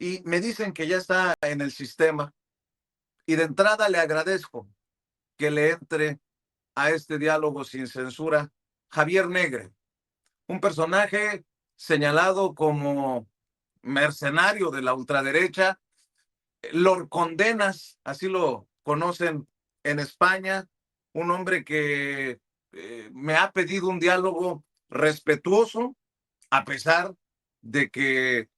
y me dicen que ya está en el sistema. Y de entrada le agradezco que le entre a este diálogo sin censura Javier Negre, un personaje señalado como mercenario de la ultraderecha. Lo condenas, así lo conocen en España, un hombre que me ha pedido un diálogo respetuoso, a pesar de que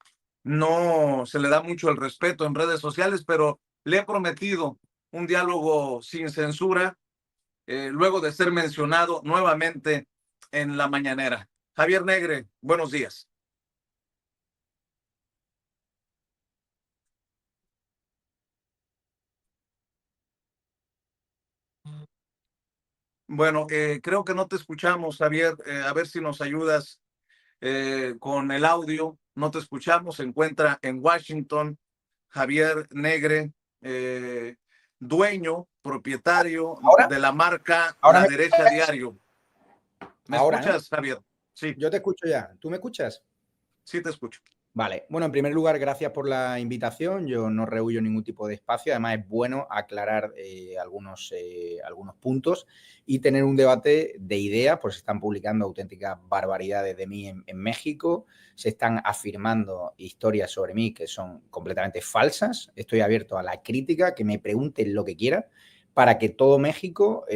no se le da mucho el respeto en redes sociales, pero le he prometido un diálogo sin censura, luego de ser mencionado nuevamente en la mañanera. Javier Negre, buenos días. Bueno, creo que no te escuchamos, Javier. A ver si nos ayudas con el audio. No te escuchamos. Se encuentra en Washington Javier Negre, dueño, propietario ¿Ahora? de la marca ¿Ahora La me Derecha escuchas? Diario. ¿Me Ahora, ¿no? escuchas, Javier? Sí, Yo te escucho ya. ¿Tú me escuchas? sí te escucho. Vale. Bueno, en primer lugar, gracias por la invitación. Yo no rehuyo ningún tipo de espacio. Además, es bueno aclarar algunos puntos y tener un debate de ideas, pues se están publicando auténticas barbaridades de mí en México. Se están afirmando historias sobre mí que son completamente falsas. Estoy abierto a la crítica, que me pregunten lo que quieran, para que todo México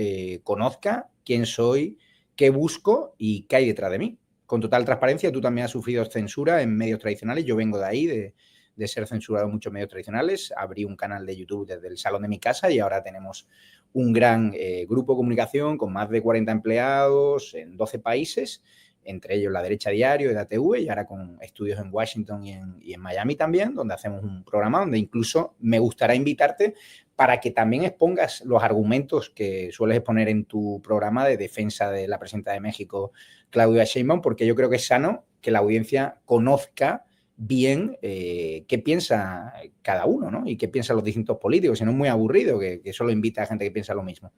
conozca quién soy, qué busco y qué hay detrás de mí. Con total transparencia, tú también has sufrido censura en medios tradicionales. Yo vengo de ahí, de ser censurado en muchos medios tradicionales. Abrí un canal de YouTube desde el salón de mi casa y ahora tenemos un gran grupo de comunicación con más de 40 empleados en 12 países, entre ellos La Derecha Diario, EDATV, y ahora con estudios en Washington y en Miami también, donde hacemos un programa donde incluso me gustaría invitarte para que también expongas los argumentos que sueles exponer en tu programa de defensa de la presidenta de México, Claudia Sheinbaum, porque yo creo que es sano que la audiencia conozca bien qué piensa cada uno, ¿no? Y qué piensan los distintos políticos, si no es muy aburrido que solo invita a gente que piensa lo mismo.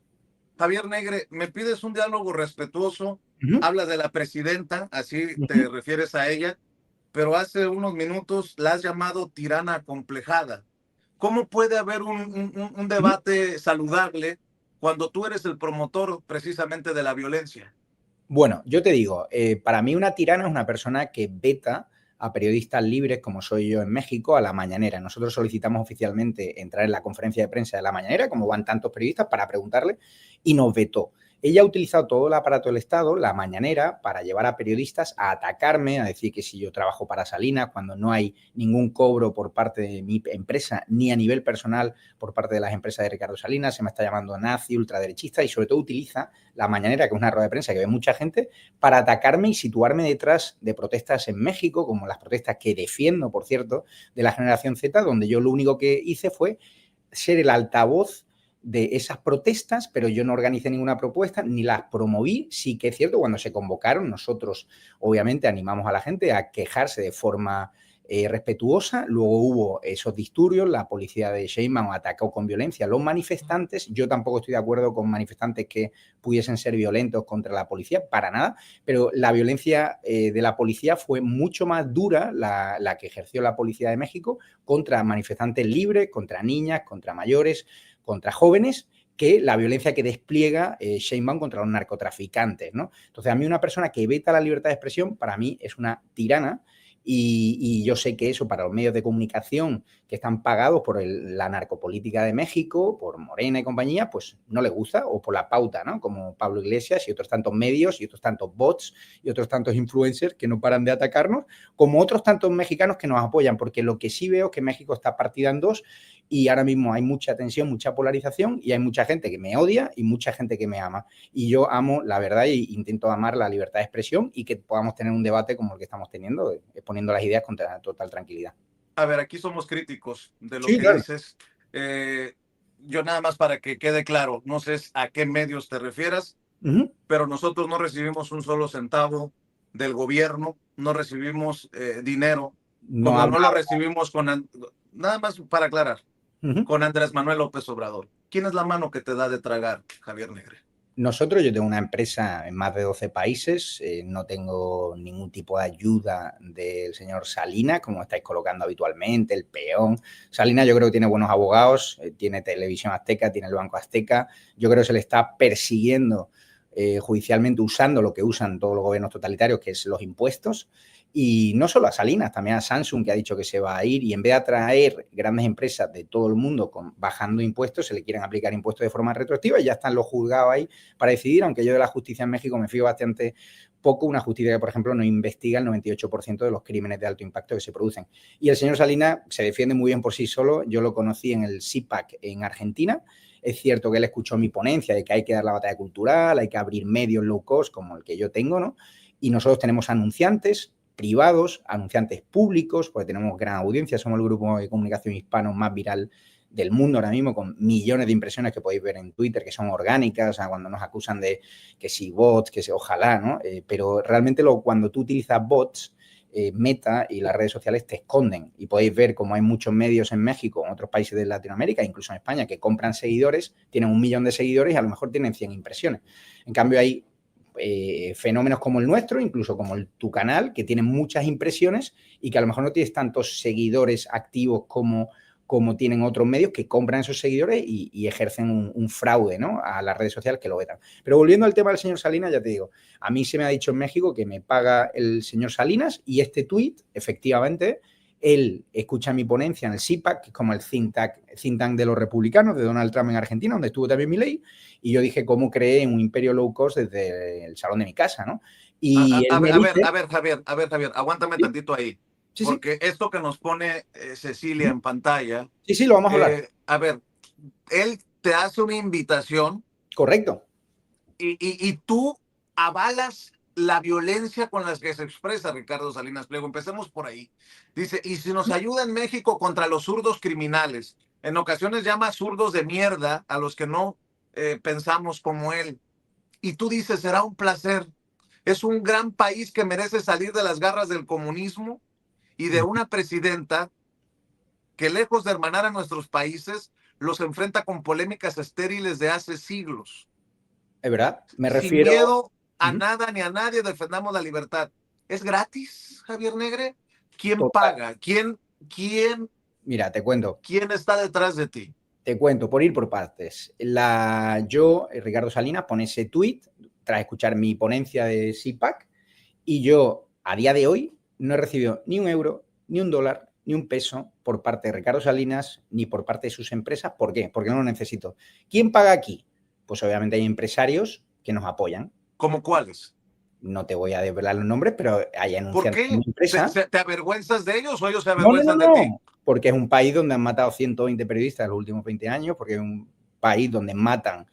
Javier Negre, me pides un diálogo respetuoso. Habla de la presidenta, así te refieres a ella, pero hace unos minutos la has llamado tirana acomplejada. ¿Cómo puede haber un debate saludable cuando tú eres el promotor precisamente de la violencia? Bueno, yo te digo, para mí una tirana es una persona que veta a periodistas libres, como soy yo en México, a la mañanera. Nosotros solicitamos oficialmente entrar en la conferencia de prensa de la mañanera, como van tantos periodistas, para preguntarle, y nos vetó. Ella ha utilizado todo el aparato del Estado, la mañanera, para llevar a periodistas a atacarme, a decir que si yo trabajo para Salinas, cuando no hay ningún cobro por parte de mi empresa, ni a nivel personal por parte de las empresas de Ricardo Salinas, se me está llamando nazi, ultraderechista, y sobre todo utiliza la mañanera, que es una rueda de prensa que ve mucha gente, para atacarme y situarme detrás de protestas en México, como las protestas que defiendo, por cierto, de la generación Z, donde yo lo único que hice fue ser el altavoz de esas protestas, pero yo no organicé ninguna propuesta ni las promoví. Sí que es cierto, cuando se convocaron, nosotros obviamente animamos a la gente a quejarse de forma respetuosa. Luego hubo esos disturbios, la policía de Sheinbaum atacó con violencia a los manifestantes. Yo tampoco estoy de acuerdo con manifestantes que pudiesen ser violentos contra la policía, para nada, pero la violencia de la policía fue mucho más dura, la que ejerció la Policía de México, contra manifestantes libres, contra niñas, contra mayores, contra jóvenes, que la violencia que despliega Sheinbaum contra los narcotraficantes, ¿no? Entonces, a mí una persona que veta la libertad de expresión, para mí es una tirana, y yo sé que eso para los medios de comunicación que están pagados por la narcopolítica de México, por Morena y compañía, pues no les gusta, o por la pauta, ¿no? Como Pablo Iglesias y otros tantos medios y otros tantos bots y otros tantos influencers que no paran de atacarnos, como otros tantos mexicanos que nos apoyan, porque lo que sí veo es que México está partida en dos y ahora mismo hay mucha tensión, mucha polarización, y hay mucha gente que me odia y mucha gente que me ama. Y yo amo la verdad e intento amar la libertad de expresión y que podamos tener un debate como el que estamos teniendo, exponiendo las ideas con total tranquilidad. A ver, aquí somos críticos de lo Sí, que claro. dices. Yo nada más para que quede claro, no sé a qué medios te refieras, pero nosotros no recibimos un solo centavo del gobierno, no recibimos dinero, No como no habla. lo recibimos nada más para aclarar, con Andrés Manuel López Obrador. ¿Quién es la mano que te da de tragar, Javier Negre? Yo tengo una empresa en más de 12 países, no tengo ningún tipo de ayuda del señor Salinas, como estáis colocando habitualmente, el peón. Salinas yo creo que tiene buenos abogados, tiene Televisión Azteca, tiene el Banco Azteca, yo creo que se le está persiguiendo judicialmente usando lo que usan todos los gobiernos totalitarios, que es los impuestos. Y no solo a Salinas, también a Samsung, que ha dicho que se va a ir, y en vez de atraer grandes empresas de todo el mundo bajando impuestos, se le quieren aplicar impuestos de forma retroactiva y ya están los juzgados ahí para decidir, aunque yo de la justicia en México me fío bastante poco, una justicia que, por ejemplo, no investiga el 98% de los crímenes de alto impacto que se producen. Y el señor Salinas se defiende muy bien por sí solo, yo lo conocí en el CIPAC en Argentina. Es cierto que él escuchó mi ponencia de que hay que dar la batalla cultural, hay que abrir medios low cost como el que yo tengo, ¿no? Y nosotros tenemos anunciantes privados, anunciantes públicos, porque tenemos gran audiencia, somos el grupo de comunicación hispano más viral del mundo ahora mismo, con millones de impresiones que podéis ver en Twitter, que son orgánicas, o sea, cuando nos acusan de que si bots, que si ojalá, ¿no? Pero realmente cuando tú utilizas bots, Meta y las redes sociales te esconden y podéis ver cómo hay muchos medios en México, en otros países de Latinoamérica, incluso en España, que compran seguidores, tienen 1 millón de seguidores y a lo mejor tienen 100 impresiones. En cambio, hay fenómenos como el nuestro, incluso como tu canal, que tienen muchas impresiones y que a lo mejor no tienes tantos seguidores activos como tienen otros medios que compran esos seguidores y ejercen un fraude, ¿no?, a las redes sociales que lo vetan. Pero volviendo al tema del señor Salinas, ya te digo, a mí se me ha dicho en México que me paga el señor Salinas y este tuit, efectivamente, él escucha mi ponencia en el CIPAC, que es como el think tank de los republicanos, de Donald Trump en Argentina, donde estuvo también Milei, y yo dije cómo creé un imperio low cost desde el salón de mi casa, ¿no? Y él me dice... A ver, Javier, aguántame ¿Sí? tantito ahí. Sí, sí. Porque esto que nos pone Cecilia en pantalla, Sí, sí, lo vamos a hablar. a ver, él te hace una invitación Correcto. y tú avalas la violencia con la que se expresa Ricardo Salinas Pliego. Empecemos por ahí. Dice, y si nos ayuda en México contra los zurdos criminales, en ocasiones llama zurdos de mierda a los que no pensamos como él. Y tú dices, será un placer. Es un gran país que merece salir de las garras del comunismo y de una presidenta que, lejos de hermanar a nuestros países, los enfrenta con polémicas estériles de hace siglos. Es verdad, me Sin refiero... miedo a nada ni a nadie, defendamos la libertad. ¿Es gratis, Javier Negre? ¿Quién Total. paga? Mira, te cuento. ¿Quién está detrás de ti? Te cuento, por ir por partes. Ricardo Salinas, pone ese tuit tras escuchar mi ponencia de CIPAC y yo, a día de hoy, no he recibido ni 1 euro, ni $1, ni 1 peso por parte de Ricardo Salinas, ni por parte de sus empresas. ¿Por qué? Porque no lo necesito. ¿Quién paga aquí? Pues obviamente hay empresarios que nos apoyan. ¿Cómo cuáles? No te voy a desvelar los nombres, pero hay anunciantes ¿Por de mi qué? empresa. ¿Te avergüenzas de ellos o ellos se No, no, avergüenzan no, de ti? no, porque es un país donde han matado 120 periodistas en los últimos 20 años, porque es un país donde matan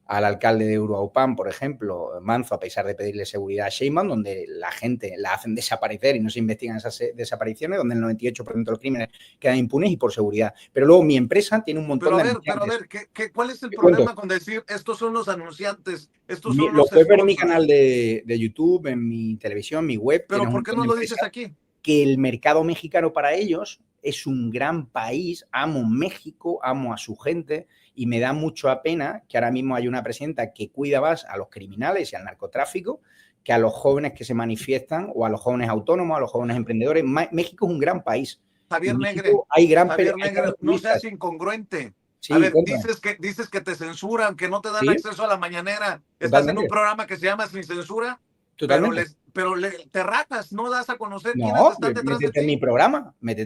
al alcalde de Uruaupán, por ejemplo, Manzo, a pesar de pedirle seguridad a Sheinbaum, donde la gente la hacen desaparecer y no se investigan esas desapariciones, donde el 98% de los crímenes quedan impunes y por seguridad. Pero luego mi empresa tiene un montón de anunciantes. Pero a ver, ¿cuál es el problema con decir estos son los anunciantes, estos son Lo los puedes ver en mi sponsors? canal de YouTube, en mi televisión, mi web. Pero ¿por qué no lo dices aquí? Que el mercado mexicano para ellos es un gran país, amo México, amo a su gente y me da mucha pena que ahora mismo hay una presidenta que cuida más a los criminales y al narcotráfico que a los jóvenes que se manifiestan o a los jóvenes autónomos, a los jóvenes emprendedores. México es un gran país. Javier Negre, no seas incongruente. Sí, a ver, cuéntame. dices que te censuran, que no te dan ¿Sí? acceso a la mañanera. Estás Totalmente. en un programa que se llama Sin Censura, Totalmente. pero te rajas, no das a conocer quiénes No, están detrás de métete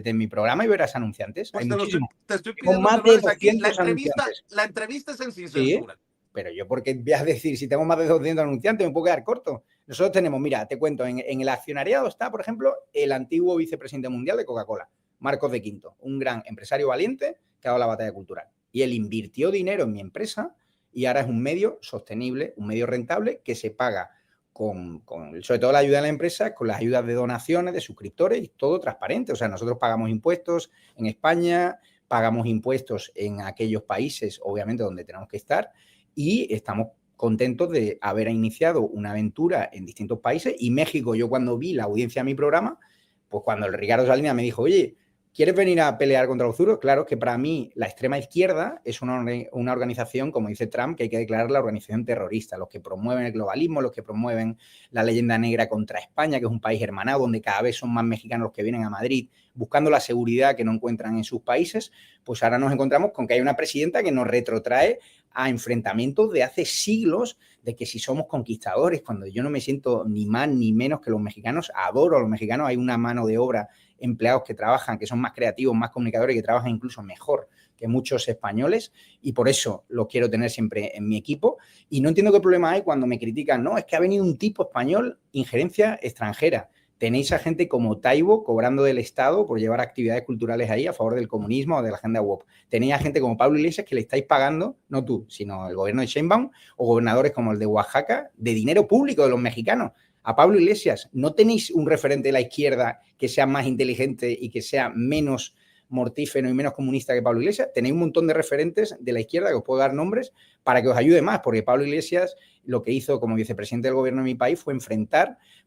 en mi programa y verás anunciantes. Pues Hay muchísimos. te estoy Tengo pidiendo más que lo de hagas aquí. 200 anunciantes. La entrevista es en Sin Sí, Censura. pero yo, ¿por qué voy a decir si tengo más de 200 anunciantes? Me puedo quedar corto. Nosotros tenemos, mira, te cuento, en el accionariado está, por ejemplo, el antiguo vicepresidente mundial de Coca-Cola, Marcos de Quinto, un gran empresario valiente que ha dado la batalla cultural. Y él invirtió dinero en mi empresa y ahora es un medio sostenible, un medio rentable que se paga con sobre todo la ayuda de la empresa, con las ayudas de donaciones, de suscriptores y todo transparente. O sea, nosotros pagamos impuestos en España, pagamos impuestos en aquellos países, obviamente, donde tenemos que estar y estamos contentos de haber iniciado una aventura en distintos países. Y México, yo cuando vi la audiencia de mi programa, pues cuando el Ricardo Salinas me dijo, oye, ¿Quieres venir a pelear contra los zurdos? Claro que para mí la extrema izquierda es una organización, como dice Trump, que hay que declarar la organización terrorista. Los que promueven el globalismo, los que promueven la leyenda negra contra España, que es un país hermanado donde cada vez son más mexicanos los que vienen a Madrid buscando la seguridad que no encuentran en sus países, pues ahora nos encontramos con que hay una presidenta que nos retrotrae a enfrentamientos de hace siglos, de que si somos conquistadores, cuando yo no me siento ni más ni menos que los mexicanos, adoro a los mexicanos, hay una mano de obra, empleados que trabajan, que son más creativos, más comunicadores, que trabajan incluso mejor que muchos españoles, y por eso los quiero tener siempre en mi equipo. Y no entiendo qué problema hay cuando me critican, no, es que ha venido un tipo español, injerencia extranjera. Tenéis a gente como Taibo cobrando del Estado por llevar actividades culturales ahí a favor del comunismo o de la agenda woke. Tenéis a gente como Pablo Iglesias que le estáis pagando, no tú, sino el gobierno de Sheinbaum, o gobernadores como el de Oaxaca, de dinero público de los mexicanos. A Pablo Iglesias, ¿no tenéis un referente de la izquierda que sea más inteligente y que sea menos mortífero y menos comunista que Pablo Iglesias? Tenéis un montón de referentes de la izquierda que os puedo dar nombres para que os ayude más, porque Pablo Iglesias lo que hizo como vicepresidente del gobierno de mi país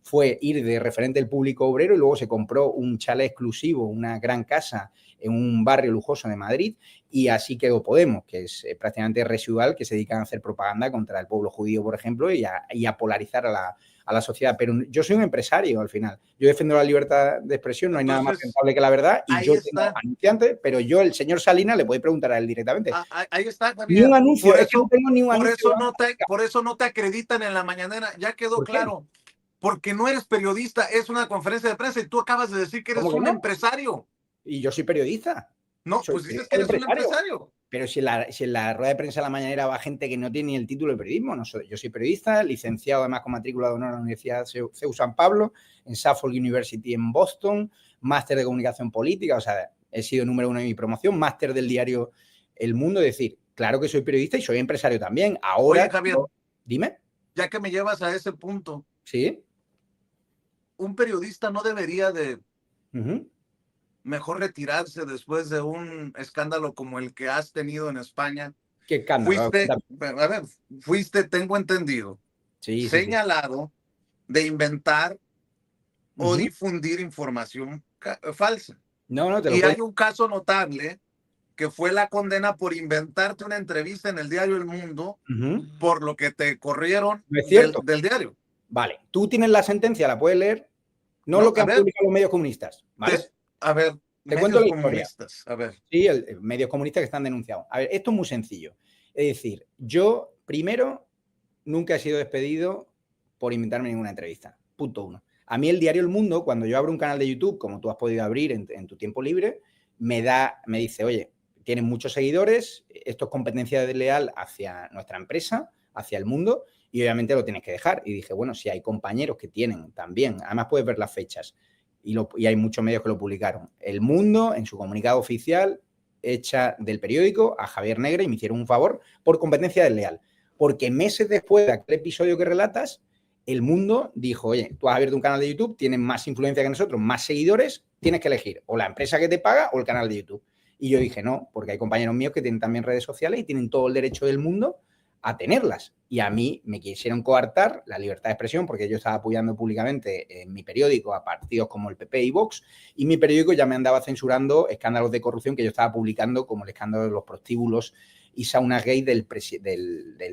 fue ir de referente del público obrero y luego se compró un chalet exclusivo, una gran casa en un barrio lujoso de Madrid, y así quedó Podemos, que es prácticamente residual, que se dedican a hacer propaganda contra el pueblo judío, por ejemplo, y a polarizar a la sociedad. Pero yo soy un empresario al final. Yo defiendo la libertad de expresión, no hay nada más rentable que la verdad, y yo tengo anunciantes, pero yo, el señor Salinas, le podéis preguntar a él directamente. Ahí está, Javier. Ni un anuncio, es que no tengo ni un anuncio. Por eso no te acreditan en la mañanera, ya quedó claro. Porque no eres periodista, es una conferencia de prensa y tú acabas de decir que eres un empresario. Y yo soy periodista. No, pues dices que eres un empresario. Pero si en la rueda de prensa de la mañanera va gente que no tiene ni el título de periodismo, no soy. Yo soy periodista, licenciado además con matrícula de honor en la Universidad CEU San Pablo, en Suffolk University en Boston, máster de comunicación política, o sea, he sido número 1 en mi promoción, máster del diario El Mundo, es decir, claro que soy periodista y soy empresario también. Ahora, oye, Javier, dime. Ya que me llevas a ese punto, sí, un periodista no debería de mejor retirarse después de un escándalo como el que has tenido en España. ¿Qué escándalo? Fuiste, tengo entendido, señalado de inventar o difundir información falsa. No, te lo y puedo... hay un caso notable que fue la condena por inventarte una entrevista en el diario El Mundo, por lo que te corrieron del diario. Vale, tú tienes la sentencia, la puedes leer, no lo que han publicado los medios comunistas, ¿vale? Te cuento la historia. A ver. Sí, medios comunistas que están denunciados. A ver, esto es muy sencillo. Es decir, yo, primero, nunca he sido despedido por inventarme ninguna entrevista. Punto 1. A mí el diario El Mundo, cuando yo abro un canal de YouTube, como tú has podido abrir en tu tiempo libre, me dice, oye, tienes muchos seguidores, esto es competencia desleal hacia nuestra empresa, hacia El Mundo, y obviamente lo tienes que dejar. Y dije, bueno, si hay compañeros que tienen también, además puedes ver las fechas, y hay muchos medios que lo publicaron. El Mundo, en su comunicado oficial, echa del periódico a Javier Negre y me hicieron un favor por competencia desleal. Porque meses después de aquel episodio que relatas, El Mundo dijo, oye, tú has abierto un canal de YouTube, tienes más influencia que nosotros, más seguidores, tienes que elegir o la empresa que te paga o el canal de YouTube. Y yo dije, no, porque hay compañeros míos que tienen también redes sociales y tienen todo el derecho del mundo a tenerlas. Y a mí me quisieron coartar la libertad de expresión porque yo estaba apoyando públicamente en mi periódico a partidos como el PP y Vox, y mi periódico ya me andaba censurando escándalos de corrupción que yo estaba publicando, como el escándalo de los prostíbulos y saunas gay del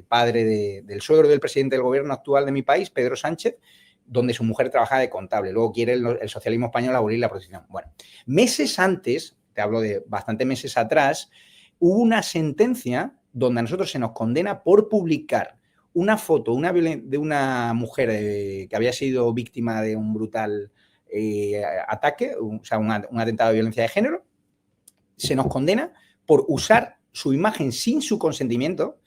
padre del suegro del presidente del gobierno actual de mi país, Pedro Sánchez, donde su mujer trabaja de contable. Luego quiere el socialismo español abolir la prostitución. Bueno, meses antes, te hablo de bastantes meses atrás, hubo una sentencia donde a nosotros se nos condena por publicar una foto de una mujer que había sido víctima de un brutal ataque, o sea, un atentado de violencia de género. Se nos condena por usar su imagen sin su consentimiento.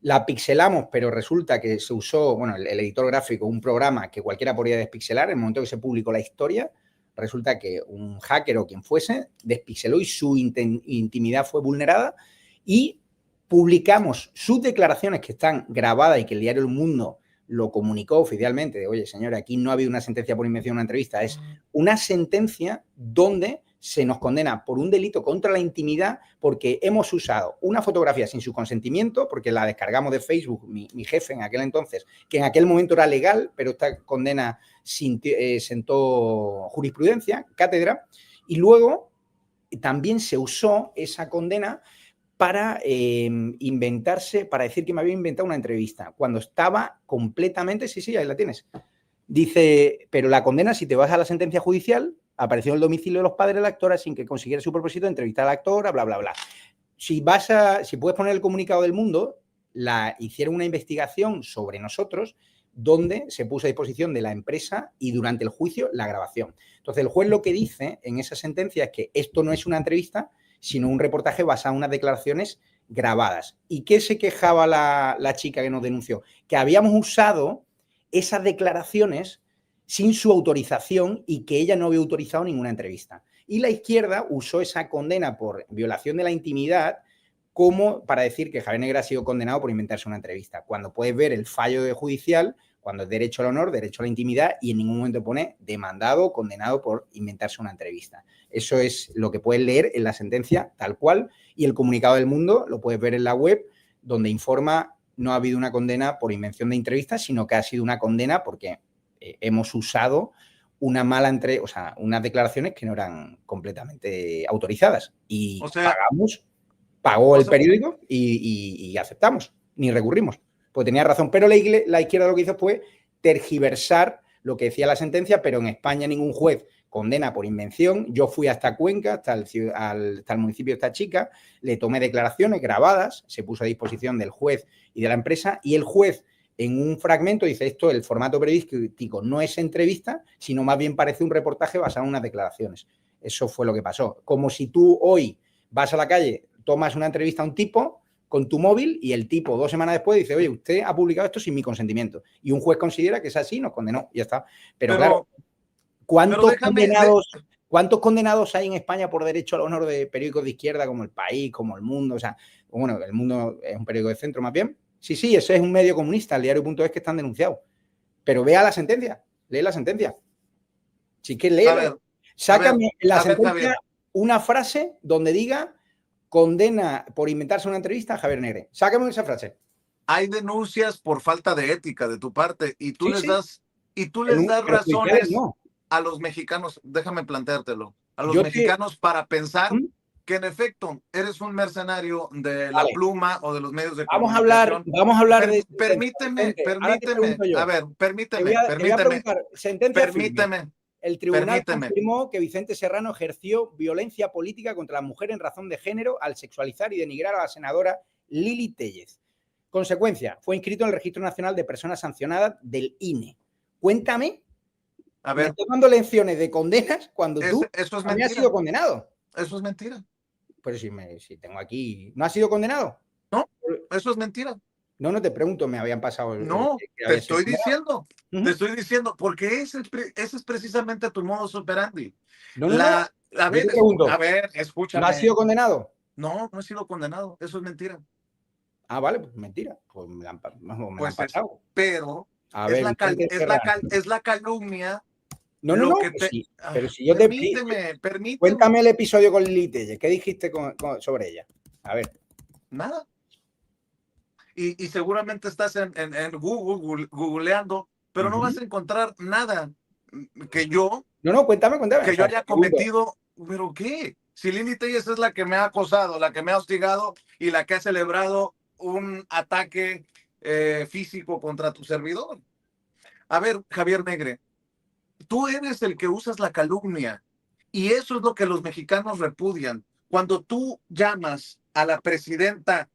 La pixelamos, pero resulta que se usó, bueno, el editor gráfico, un programa que cualquiera podría despixelar. En el momento que se publicó la historia, resulta que un hacker o quien fuese despixeló y su intimidad fue vulnerada, y publicamos sus declaraciones que están grabadas y que el diario El Mundo lo comunicó oficialmente de, oye, señora, aquí no ha habido una sentencia por invención de una entrevista, es una sentencia donde se nos condena por un delito contra la intimidad porque hemos usado una fotografía sin su consentimiento, porque la descargamos de Facebook, mi jefe en aquel entonces, que en aquel momento era legal, pero esta condena sentó jurisprudencia, cátedra, y luego también se usó esa condena para inventarse, para decir que me había inventado una entrevista, cuando estaba completamente, sí, ahí la tienes. Dice, pero la condena, si te vas a la sentencia judicial, apareció en el domicilio de los padres de la actora sin que consiguiera su propósito de entrevistar a la actora, bla, bla, bla. Si puedes poner el comunicado del Mundo, hicieron una investigación sobre nosotros donde se puso a disposición de la empresa y durante el juicio la grabación. Entonces, el juez lo que dice en esa sentencia es que esto no es una entrevista, sino un reportaje basado en unas declaraciones grabadas. ¿Y qué se quejaba la chica que nos denunció? Que habíamos usado esas declaraciones sin su autorización y que ella no había autorizado ninguna entrevista. Y la izquierda usó esa condena por violación de la intimidad como para decir que Javier Negre ha sido condenado por inventarse una entrevista. Cuando puedes ver el fallo judicial, cuando es derecho al honor, derecho a la intimidad, y en ningún momento pone demandado o condenado por inventarse una entrevista. Eso es lo que puedes leer en la sentencia tal cual, y el comunicado del Mundo lo puedes ver en la web, donde informa no ha habido una condena por invención de entrevistas, sino que ha sido una condena porque hemos usado una mala unas declaraciones que no eran completamente autorizadas. Y pagó el periódico y aceptamos, ni recurrimos. Pues tenía razón, pero la izquierda lo que hizo fue tergiversar lo que decía la sentencia, pero en España ningún juez condena por invención. Yo fui hasta Cuenca, hasta el municipio de esta chica, le tomé declaraciones grabadas, se puso a disposición del juez y de la empresa, y el juez en un fragmento dice esto, el formato periodístico no es entrevista, sino más bien parece un reportaje basado en unas declaraciones. Eso fue lo que pasó. Como si tú hoy vas a la calle, tomas una entrevista a un tipo con tu móvil y el tipo 2 semanas después dice, oye, usted ha publicado esto sin mi consentimiento. Y un juez considera que es así, nos condenó y ya está. Pero claro, ¿cuántos condenados hay en España por derecho al honor de periódicos de izquierda como El País, como El Mundo? O sea, bueno, El Mundo es un periódico de centro más bien. Sí, ese es un medio comunista, el diario.es, que están denunciados. Pero vea la sentencia, lee la sentencia. Si quieres leerla, sácame la sentencia una frase donde diga condena por inventarse una entrevista a Javier Negre. Sácame esa frase. Hay denuncias por falta de ética de tu parte y tú les das razones a los mexicanos. Déjame planteártelo. A los mexicanos para pensar que en efecto eres un mercenario de la pluma o de los medios de comunicación. Vamos a hablar de... Permíteme. A ver, permíteme. El tribunal confirmó que Vicente Serrano ejerció violencia política contra la mujer en razón de género al sexualizar y denigrar a la senadora Lili Téllez. Consecuencia, fue inscrito en el Registro Nacional de Personas Sancionadas del INE. Cuéntame, a ver, me estoy dando lecciones de condenas cuando tú has sido condenado. Eso es mentira. Pero si tengo aquí... ¿No has sido condenado? No, eso es mentira. No te pregunto, me habían pasado... No, te estoy diciendo, porque ese es precisamente tu modus operandi. A ver, escúchame. ¿No has sido condenado? No he sido condenado, eso es mentira. Ah, vale, pues mentira. Pues me la han pasado. Pero es la calumnia. Pero si yo permíteme. Cuéntame el episodio con Lili Téllez. ¿Qué dijiste sobre ella? A ver. Nada. Y seguramente estás en Google googleando, pero no vas a encontrar nada que yo... cuéntame. Que yo haya cometido, ¿pero qué? Si Lili Téllez es la que me ha acosado, la que me ha hostigado y la que ha celebrado un ataque físico contra tu servidor. A ver, Javier Negre, tú eres el que usas la calumnia y eso es lo que los mexicanos repudian. Cuando tú llamas a la presidenta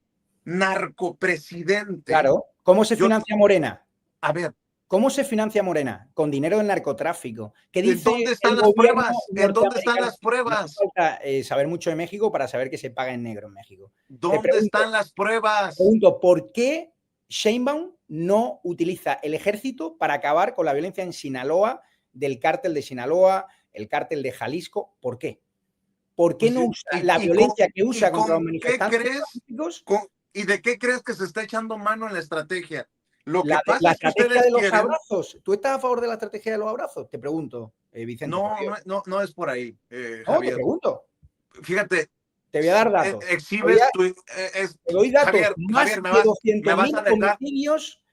narcopresidente. Claro, ¿cómo se financia Morena? A ver. ¿Cómo se financia Morena? Con dinero del narcotráfico. ¿Qué dice ¿Dónde están las pruebas? ¿En dónde están las pruebas? No falta saber mucho de México para saber que se paga en negro en México. ¿Dónde están las pruebas? Pregunto, ¿por qué Sheinbaum no utiliza el ejército para acabar con la violencia en Sinaloa, del cártel de Sinaloa, el cártel de Jalisco? ¿Por qué? ¿Por qué no usa la violencia que usa contra los manifestantes? ¿Y de qué crees que se está echando mano en la estrategia? La estrategia de los abrazos. ¿Tú estás a favor de la estrategia de los abrazos? Te pregunto, Vicente. No es por ahí, Javier. Te pregunto. Fíjate. Te voy a dar datos. Te doy datos. Javier, más de 200.000 homicidios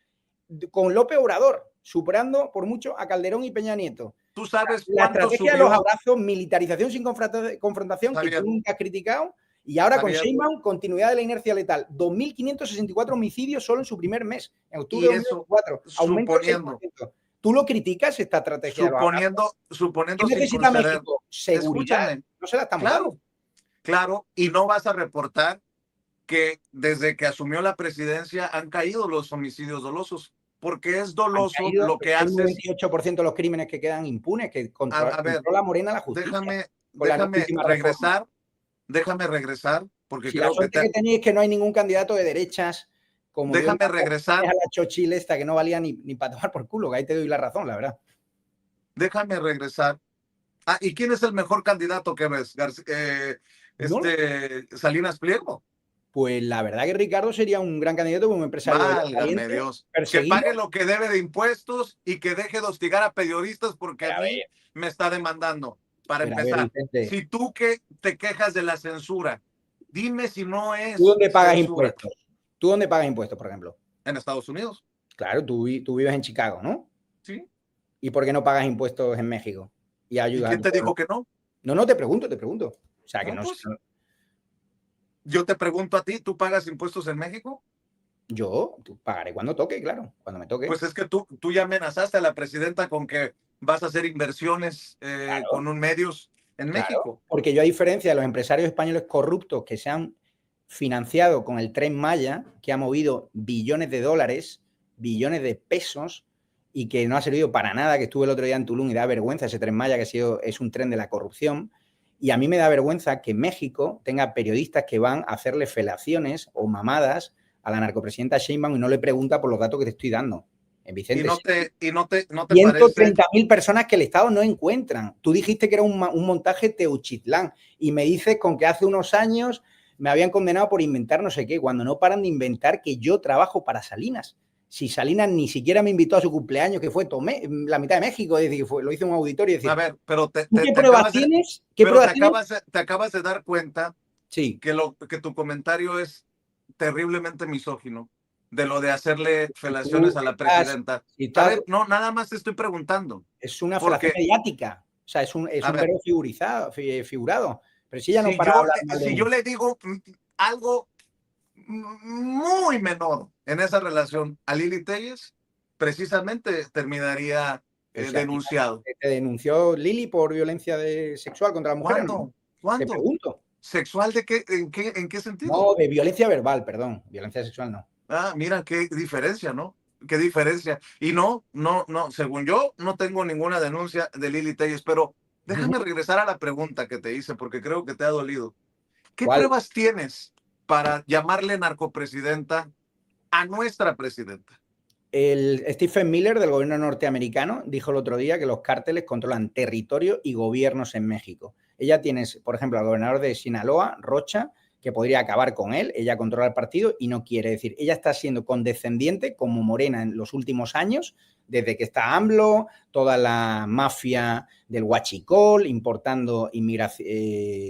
con López Obrador, superando por mucho a Calderón y Peña Nieto. ¿Tú sabes La cuánto estrategia de los subió? abrazos, militarización sin confrontación, que Javier, tú nunca has criticado. Y ahora con Javier, Sheinbaum, continuidad de la inercia letal. 2.564 homicidios solo en su primer mes, en octubre y de eso, 2024. Aumento del suponiendo, 6%. ¿Tú lo criticas, esta estrategia de los abrazos? ¿Qué suponiendo sin necesita conceder, México? Seguridad. escúchame, No se la estamos dando. claro, claro, y no vas a reportar que desde que asumió la presidencia han caído los homicidios dolosos, porque es Han doloso caído, lo que hay un haces. 98% de los crímenes que quedan impunes, que A ver, controla Morena la justicia déjame, con la déjame última reforma. regresar, déjame regresar, porque Si la creo que suerte que tenéis es que no hay ningún candidato de derechas, como dio déjame regresar, a la Chochil esta, que no valía ni para tomar por culo, que ahí te doy la razón, la verdad. déjame regresar. Ah, ¿y quién es el mejor candidato que ves? No, Salinas Pliego. pues la verdad que Ricardo sería un gran candidato como empresario Válgame valiente, Dios. Que perseguido. pague lo que debe de impuestos y que deje de hostigar a periodistas porque a Pero a mí ver, me está demandando. Para pero a ver, empezar, Vicente, si tú que te quejas de la censura, dime si no ¿tú es dónde pagas censura impuestos? ¿Tú dónde pagas impuestos, por ejemplo? en Estados Unidos. Claro, tú vives en Chicago, ¿no? ¿Sí? ¿Y por qué no pagas impuestos en México y ¿Y ayudas a quién tu te dijo pueblo? que no? No, no, te pregunto, te pregunto. O sea, que No, no sé. pues yo te pregunto a ti, ¿tú pagas impuestos en México? Yo pagaré cuando toque, claro, cuando me toque. Pues es que tú ya amenazaste a la presidenta con que vas a hacer inversiones Claro, con un medios en claro. México. Porque yo, a diferencia de los empresarios españoles corruptos que se han financiado con el Tren Maya, que ha movido billones de dólares, billones de pesos, y que no ha servido para nada, que estuve el otro día en Tulum y da vergüenza ese Tren Maya, que es un tren de la corrupción. Y a mí me da vergüenza que México tenga periodistas que van a hacerle felaciones o mamadas a la narcopresidenta Sheinbaum y no le pregunta por los datos que te estoy dando. Vicente, ¿No te parece? 130.000 personas que el Estado no encuentran. Tú dijiste que era un montaje Teuchitlán y me dices con que hace unos años me habían condenado por inventar no sé qué, cuando no paran de inventar que yo trabajo para Salinas. Si Salinas ni siquiera me invitó a su cumpleaños, que fue Tomé, la mitad de México, es decir, lo hizo en un auditorio. Es decir, A ver, pero ¿tú qué pruebas tienes? ¿Qué pruebas tienes? te acabas de dar cuenta Sí. que tu comentario es terriblemente misógino de lo de hacerle Si felaciones tú a la estás, presidenta. si A estás, ver, no, nada más te estoy preguntando. es una felación Porque, mediática. O sea, es a un ver, verbo figurado. Pero si ella no para de hablar mal de si yo mí. le digo algo muy menor en esa relación a Lili Telles, precisamente terminaría Pero si a ti denunciado. te denunció Lili por violencia sexual contra las mujeres, ¿no? ¿Cuándo? Te ¿Cuándo? pregunto. ¿Sexual de qué? En qué sentido? No, de violencia verbal, perdón. Violencia sexual no. Ah, mira qué diferencia, ¿no? Qué diferencia. Y no, según yo, no tengo ninguna denuncia de Lili Telles, pero déjame regresar a la pregunta que te hice porque creo que te ha dolido. ¿Qué ¿Cuál? pruebas tienes para llamarle narcopresidenta a nuestra presidenta? El Stephen Miller del gobierno norteamericano dijo el otro día que los cárteles controlan territorio y gobiernos en México. Ella tiene, por ejemplo, al gobernador de Sinaloa, Rocha, que podría acabar con él. Ella controla el partido y no quiere. Es decir, ella está siendo condescendiente como Morena en los últimos años, desde que está AMLO, toda la mafia del huachicol, importando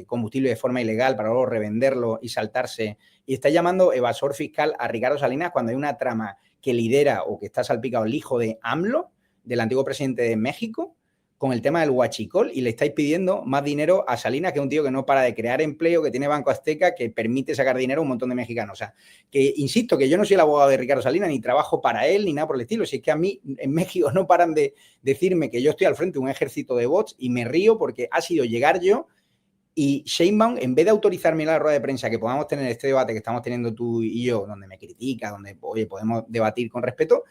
combustible de forma ilegal para luego revenderlo y saltarse. Y está llamando evasor fiscal a Ricardo Salinas cuando hay una trama que lidera o que está salpicado el hijo de AMLO, del antiguo presidente de México, con el tema del huachicol, y le estáis pidiendo más dinero a Salinas, que es un tío que no para de crear empleo, que tiene Banco Azteca, que permite sacar dinero a un montón de mexicanos. O sea, que insisto, que yo no soy el abogado de Ricardo Salinas, ni trabajo para él, ni nada por el estilo. Si es que a mí en México no paran de decirme que yo estoy al frente de un ejército de bots y me río porque ha sido llegar yo y Sheinbaum, en vez de autorizarme la rueda de prensa que podamos tener este debate que estamos teniendo tú y yo, donde me critica, donde oye, podemos debatir con respeto,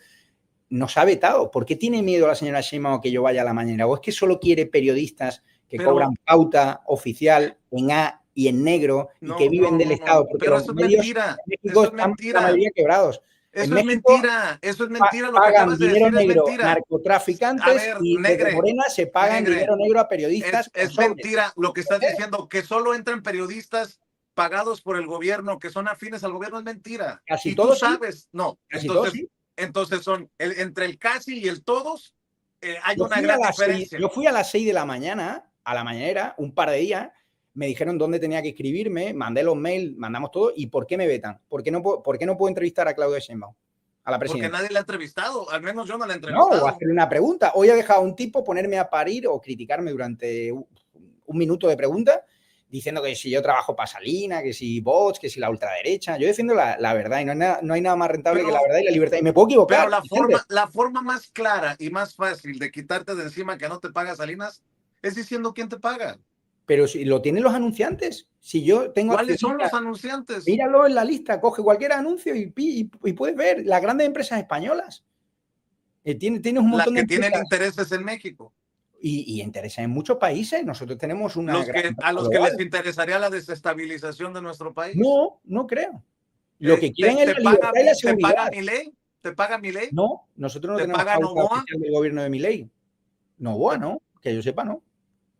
nos ha vetado. ¿Por qué tiene miedo la señora Sheinbaum que yo vaya a la mañana? ¿O es que solo quiere periodistas que cobran pauta oficial en A y en negro y que viven del Estado? Porque Pero los eso es medios mentira, en México eso es están la mentira, mayoría quebrados. En eso es México mentira, eso es mentira, lo que pagan acabas de dinero decir es negro mentira. A narcotraficantes ver, y desde Morena se pagan negre, dinero negro a periodistas con es sobres. mentira lo que estás diciendo, que solo entran periodistas pagados por el gobierno, que son afines al gobierno, es mentira. Casi Y tú todos sí, sabes, no, casi todos sí. entonces son, entre el casi y el todos, hay Yo una fui a gran las 6, diferencia. yo fui a las 6 de la mañana, a la mañanera, un par de días, me dijeron dónde tenía que escribirme, mandé los mails, mandamos todo, ¿y por qué me vetan? ¿Por qué no puedo entrevistar a Claudia Sheinbaum? a la Porque presidencia? nadie la ha entrevistado, al menos yo no la he No, entrevistado. o hacerle una pregunta. Hoy ha dejado a un tipo ponerme a parir o criticarme durante un minuto de pregunta, diciendo que si yo trabajo para Salina, que si bots, que si la ultraderecha. Yo defiendo la verdad y no hay nada más rentable que la verdad y la libertad. Y me puedo equivocar. Pero la forma más clara y más fácil de quitarte de encima que no te paga Salinas es diciendo quién te paga. Pero si lo tienen los anunciantes, si yo tengo ¿Cuáles son acceso, los anunciantes? míralo en la lista, coge cualquier anuncio y puedes ver las grandes empresas españolas. Tienes un Las montón de que tienen empresas intereses en México. y intereses en muchos países. Nosotros tenemos una gran A empresa los que global. les interesaría la desestabilización de nuestro país. No, no creo. Lo que quieren es la libertad y la ¿Te paga seguridad. Milei? ¿Te paga Milei? No, nosotros no ¿Te tenemos paga pauta Novoa? oficial del gobierno de Milei. Novoa, no, que yo sepa, no.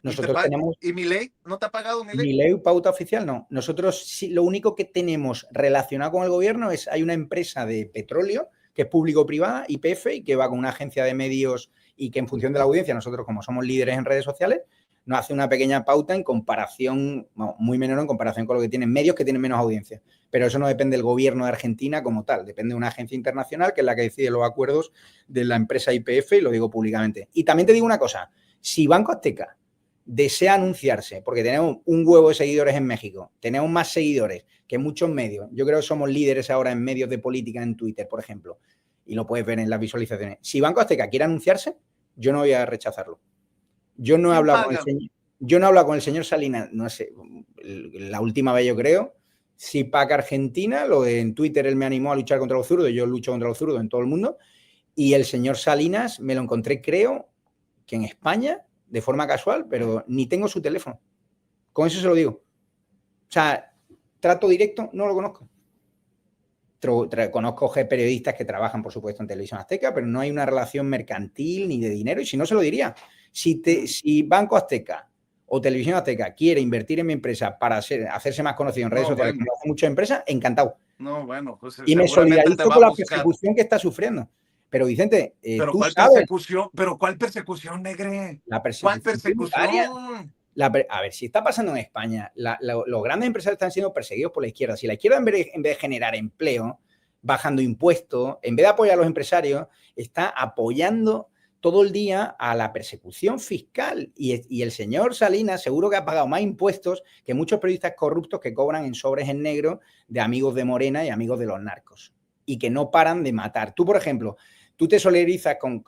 Nosotros tenemos ¿Y Milei? ¿No te ha pagado Milei? Milei, pauta oficial, no. Nosotros sí, lo único que tenemos relacionado con el gobierno es, hay una empresa de petróleo que es público-privada, YPF, y que va con una agencia de medios y que en función de la audiencia, nosotros como somos líderes en redes sociales, nos hace una pequeña pauta en comparación, muy menor en comparación con lo que tienen medios que tienen menos audiencia. Pero eso no depende del gobierno de Argentina como tal, depende de una agencia internacional que es la que decide los acuerdos de la empresa YPF, y lo digo públicamente. Y también te digo una cosa, si Banco Azteca desea anunciarse, porque tenemos un huevo de seguidores en México, tenemos más seguidores que muchos medios, yo creo que somos líderes ahora en medios de política en Twitter, por ejemplo, y lo puedes ver en las visualizaciones. Si Banco Azteca quiere anunciarse, yo no voy a rechazarlo. Yo no he hablado con el señor, yo no he hablado con el señor Salinas, no sé, la última vez yo creo, si PAC Argentina, lo de en Twitter él me animó a luchar contra los zurdos, yo lucho contra los zurdos en todo el mundo, y el señor Salinas me lo encontré, creo, que en España, de forma casual, pero ni tengo su teléfono. Con eso se lo digo. O sea, trato directo, no lo conozco. Conozco periodistas que trabajan, por supuesto, en Televisión Azteca, pero no hay una relación mercantil ni de dinero, y si no, se lo diría. Si Banco Azteca o Televisión Azteca quiere invertir en mi empresa para hacerse más conocido en redes sociales, como hace muchas empresas, encantado. No, bueno, pues y me solidarizo con la persecución que está sufriendo. Pero Vicente, ¿Pero tú cuál sabes... persecución? ¿Pero cuál persecución, Negre? ¿Cuál persecución? A ver, si está pasando en España, los grandes empresarios están siendo perseguidos por la izquierda. Si la izquierda, en vez de generar empleo, bajando impuestos, en vez de apoyar a los empresarios, está apoyando todo el día a la persecución fiscal. Y el señor Salinas seguro que ha pagado más impuestos que muchos periodistas corruptos que cobran en sobres en negro de amigos de Morena y amigos de los narcos. Y que no paran de matar. Tú, por ejemplo, ¿tú te solidarizas con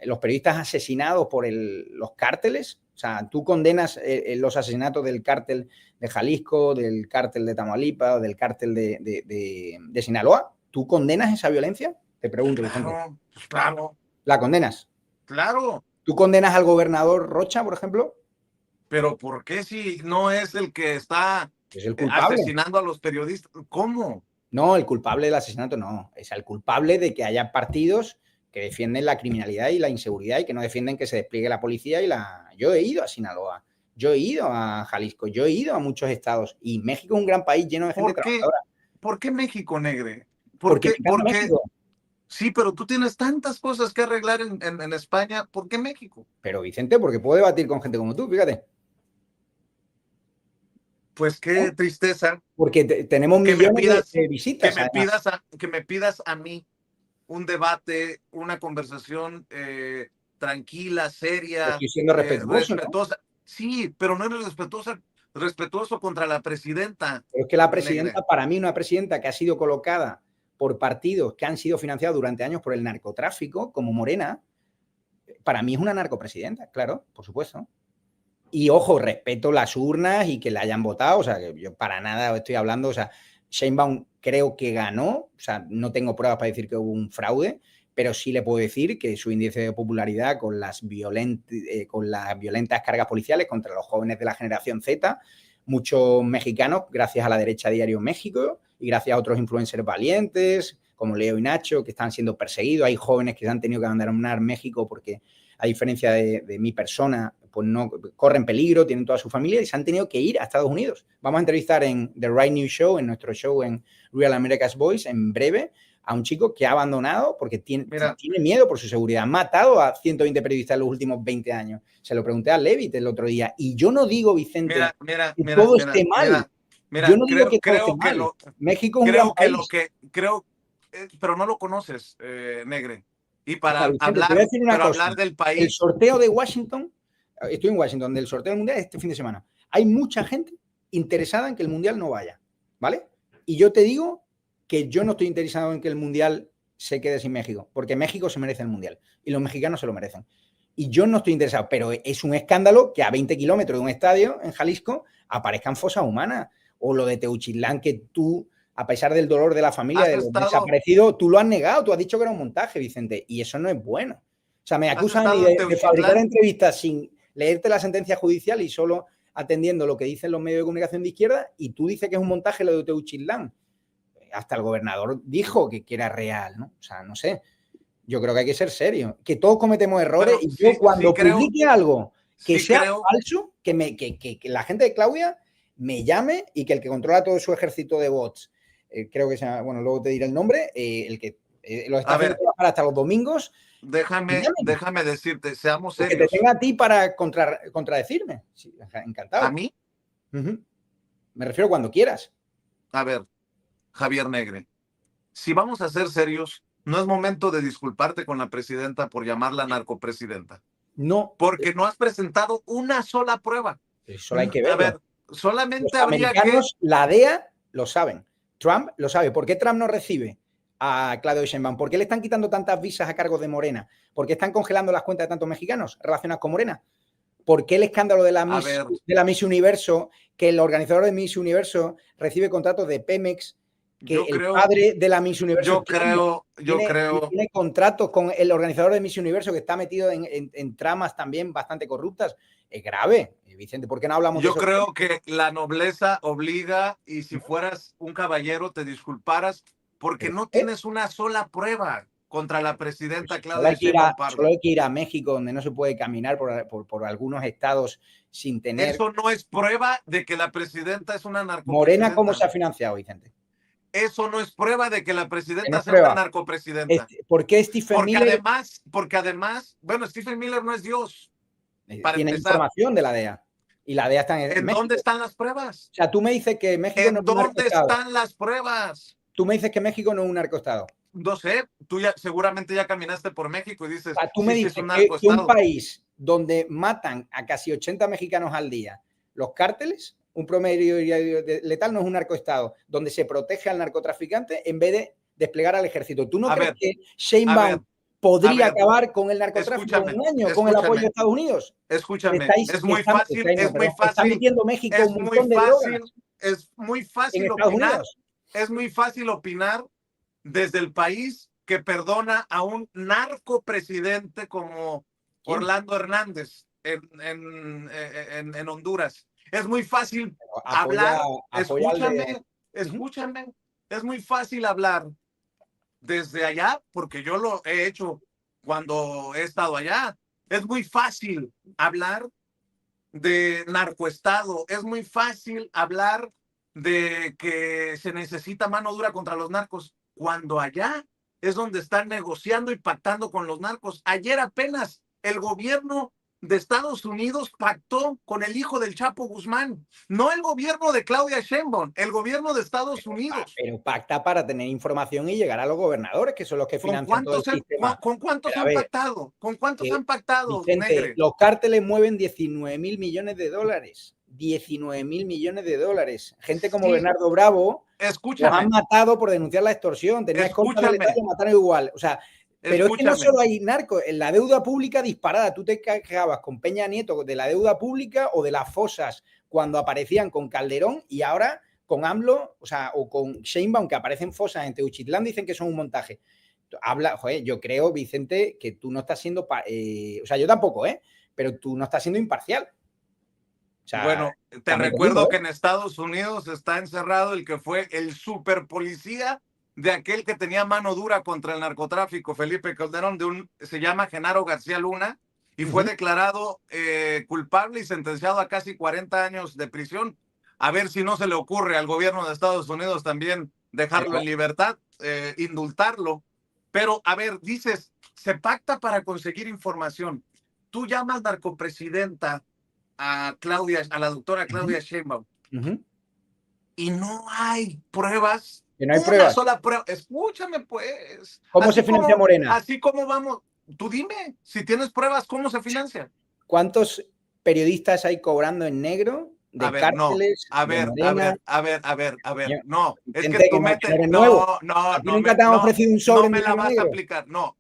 los periodistas asesinados por los cárteles? O sea, ¿tú condenas los asesinatos del cártel de Jalisco, del cártel de Tamaulipas, del cártel de Sinaloa? ¿Tú condenas esa violencia? Te pregunto, Vicente. Claro. ¿La condenas? Claro. ¿Tú condenas al gobernador Rocha, por ejemplo? ¿Pero por qué si no es el que está asesinando a los periodistas? ¿Cómo? No, el culpable del asesinato no. Es el culpable de que haya partidos que defienden la criminalidad y la inseguridad y que no defienden que se despliegue la policía y la... Yo he ido a Sinaloa, yo he ido a Jalisco, yo he ido a muchos estados y México es un gran país lleno de gente trabajadora. ¿Por qué México, Negre? Porque México. Sí, pero tú tienes tantas cosas que arreglar en España. ¿Por qué México? Pero Vicente, porque puedo debatir con gente como tú, fíjate. Pues qué tristeza. Porque tenemos millones de visitas. Que me pidas a mí un debate, una conversación tranquila, seria. Estoy siendo respetuoso, respetuosa. ¿No? Sí, pero no eres respetuoso contra la presidenta. Pero es que la presidenta, Negre, para mí, una presidenta que ha sido colocada por partidos que han sido financiados durante años por el narcotráfico, como Morena, para mí es una narcopresidenta, claro, por supuesto. Y ojo, respeto las urnas y que la hayan votado, o sea, que yo para nada estoy hablando, o sea, Sheinbaum creo que ganó, o sea, no tengo pruebas para decir que hubo un fraude, pero sí le puedo decir que su índice de popularidad con las violentas cargas policiales contra los jóvenes de la generación Z, muchos mexicanos, gracias a la derecha Diario México y gracias a otros influencers valientes, como Leo y Nacho, que están siendo perseguidos, hay jóvenes que se han tenido que abandonar México porque, a diferencia de mi persona, pues no corren peligro, tienen toda su familia y se han tenido que ir a Estados Unidos. Vamos a entrevistar en The Right News Show, en nuestro show en Real America's Voice, en breve, a un chico que ha abandonado porque tiene miedo por su seguridad. Ha matado a 120 periodistas en los últimos 20 años. Se lo pregunté a Levitt el otro día. Y yo no digo, Vicente, que todo esté mal. Yo no digo que todo esté mal. México es un gran país. pero no lo conoces, Negre. Y O sea, para Vicente, te voy a hablar, decir una pero cosa. hablar del El país, sorteo de Washington, estoy en Washington, del sorteo del Mundial este fin de semana. Hay mucha gente interesada en que el Mundial no vaya, ¿vale? Y yo te digo que yo no estoy interesado en que el Mundial se quede sin México, porque México se merece el Mundial y los mexicanos se lo merecen. Y yo no estoy interesado, pero es un escándalo que a 20 kilómetros de un estadio en Jalisco aparezcan fosas humanas. O lo de Teuchitlán, que tú, a pesar del dolor de la familia has de los estado, desaparecidos, tú lo has negado, tú has dicho que era un montaje, Vicente, y eso no es bueno. O sea, me has acusan a mí estado en de fabricar Teuchitlán. entrevistas sin leerte la sentencia judicial y solo atendiendo lo que dicen los medios de comunicación de izquierda, y tú dices que es un montaje lo de Teuchitlán. Hasta el gobernador dijo que era real, ¿no? O sea, no sé. Yo creo que hay que ser serio, que todos cometemos errores Bueno, y yo sí, cuando publique algo que sí sea creo, falso, que la gente de Claudia me llame y que el que controla todo su ejército de bots, creo que se llama, bueno, luego te diré el nombre, el que lo está a haciendo ver, trabajar hasta los domingos, me llamen, déjame decirte, seamos o que te serios. tenga a ti para contradecirme. Sí, A encantado. mí, Me refiero cuando quieras. a ver, Javier Negre, si vamos a ser serios, no es momento de disculparte con la presidenta por llamarla narcopresidenta, No, porque no has presentado una sola prueba. solo hay que A verlo. ver, Los solamente habría que, americanos, la DEA, lo saben. Trump lo sabe. ¿Por qué Trump no recibe a Claudio Sheinbaum? ¿Por qué le están quitando tantas visas a cargo de Morena? ¿Por qué están congelando las cuentas de tantos mexicanos relacionadas con Morena? ¿Por qué el escándalo de a ver, la Miss Universo, que el organizador de Miss Universo recibe contratos de Pemex, que yo el creo, padre de la Miss Universo yo creo, tiene contratos con el organizador de Miss Universo que está metido en tramas también bastante corruptas? Es grave, Vicente. ¿Por qué no hablamos de yo eso? creo que la nobleza obliga y si fueras un caballero te disculparas porque Pero, no tienes una sola prueba contra la presidenta pues solo Claudia Sheinbaum solo Pardo. hay que ir a México, donde no se puede caminar por algunos estados sin tener. Eso no es prueba de que la presidenta es una Morena, ¿cómo se narcopresidenta. ha financiado, Vicente? Eso no es prueba de que la Que no presidenta es sea una prueba. narcopresidenta. ¿Por qué Stephen Miller Porque además, bueno, Stephen Miller no es Dios, para tiene empezar. información de la DEA? Y la DEA está en ¿En dónde México. están las pruebas? O sea, tú me dices que México no ¿En es un dónde narcoestado. están las pruebas? Tú me dices que México no es un narcoestado. No sé, tú ya seguramente ya caminaste por México y O dices, sea, tú me sí, sí es dices un que un narcoestado. país donde matan a casi 80 mexicanos al día los cárteles, un promedio letal, no es un narcoestado, donde se protege al narcotraficante en vez de desplegar al ejército. ¿Tú no A crees ver, que a ver, Sheinbaum a podría ver, acabar con el narcotráfico en escúchame, un año con el apoyo de escúchame, Estados Unidos? escúchame. Está metiendo México un montón de drogas Es muy en fácil Estados opinar, Unidos. es muy fácil opinar desde el país que perdona a un narcopresidente como ¿Quién? Orlando Hernández en Honduras. Es muy fácil Apoya, hablar, apoya al de. escúchame, es muy fácil hablar desde allá, porque yo lo he hecho cuando he estado allá. Es muy fácil hablar de narcoestado, es muy fácil hablar de que se necesita mano dura contra los narcos, cuando allá es donde están negociando y pactando con los narcos. Ayer apenas el gobierno de Estados Unidos pactó con el hijo del Chapo Guzmán, no el gobierno de Claudia Sheinbaum, el gobierno de Estados Unidos. Pero pacta para tener información y llegar a los gobernadores, que son los que financian todo el sistema. ¿Con cuántos Pero a han ver, pactado? ¿Con cuántos han pactado, Vicente, Negre? los cárteles mueven 19.000 millones de dólares. 19.000 millones de dólares. Gente como Sí, Bernardo Bravo los han escúchame, matado por denunciar la extorsión. Tenía escolta del Estado y escúchame, lo mataron igual. O sea, pero es que no escúchame. solo hay narcos, en la deuda pública disparada. Tú te quejabas con Peña Nieto de la deuda pública o de las fosas cuando aparecían con Calderón y ahora con AMLO, o sea, o con Sheinbaum, que aparecen fosas en Teuchitlán, dicen que son un montaje. Joder, yo creo, Vicente, que tú no estás siendo, o sea, yo tampoco, pero tú no estás siendo imparcial. O sea, Bueno, te también te digo, recuerdo que en Estados Unidos está encerrado el que fue el super policía de aquel que tenía mano dura contra el narcotráfico, Felipe Calderón, se llama Genaro García Luna, y fue declarado culpable y sentenciado a casi 40 años de prisión. A ver si no se le ocurre al gobierno de Estados Unidos también dejarlo en libertad, indultarlo. Pero, a ver, dices, se pacta para conseguir información. Tú llamas narcopresidenta a la doctora Claudia Sheinbaum, y no hay pruebas Que no hay una pruebas. sola prueba. Escúchame, pues. ¿Cómo se financia Morena? Así como vamos. Tú dime, si tienes pruebas, ¿cómo se financia? ¿Cuántos periodistas hay cobrando en negro de cárceles, de Morena? No, es que Vicente, tú que no metes, eres nuevo. ¿A ti no nunca te han ofrecido un sobre no en me la dinero vas a negro? aplicar, no,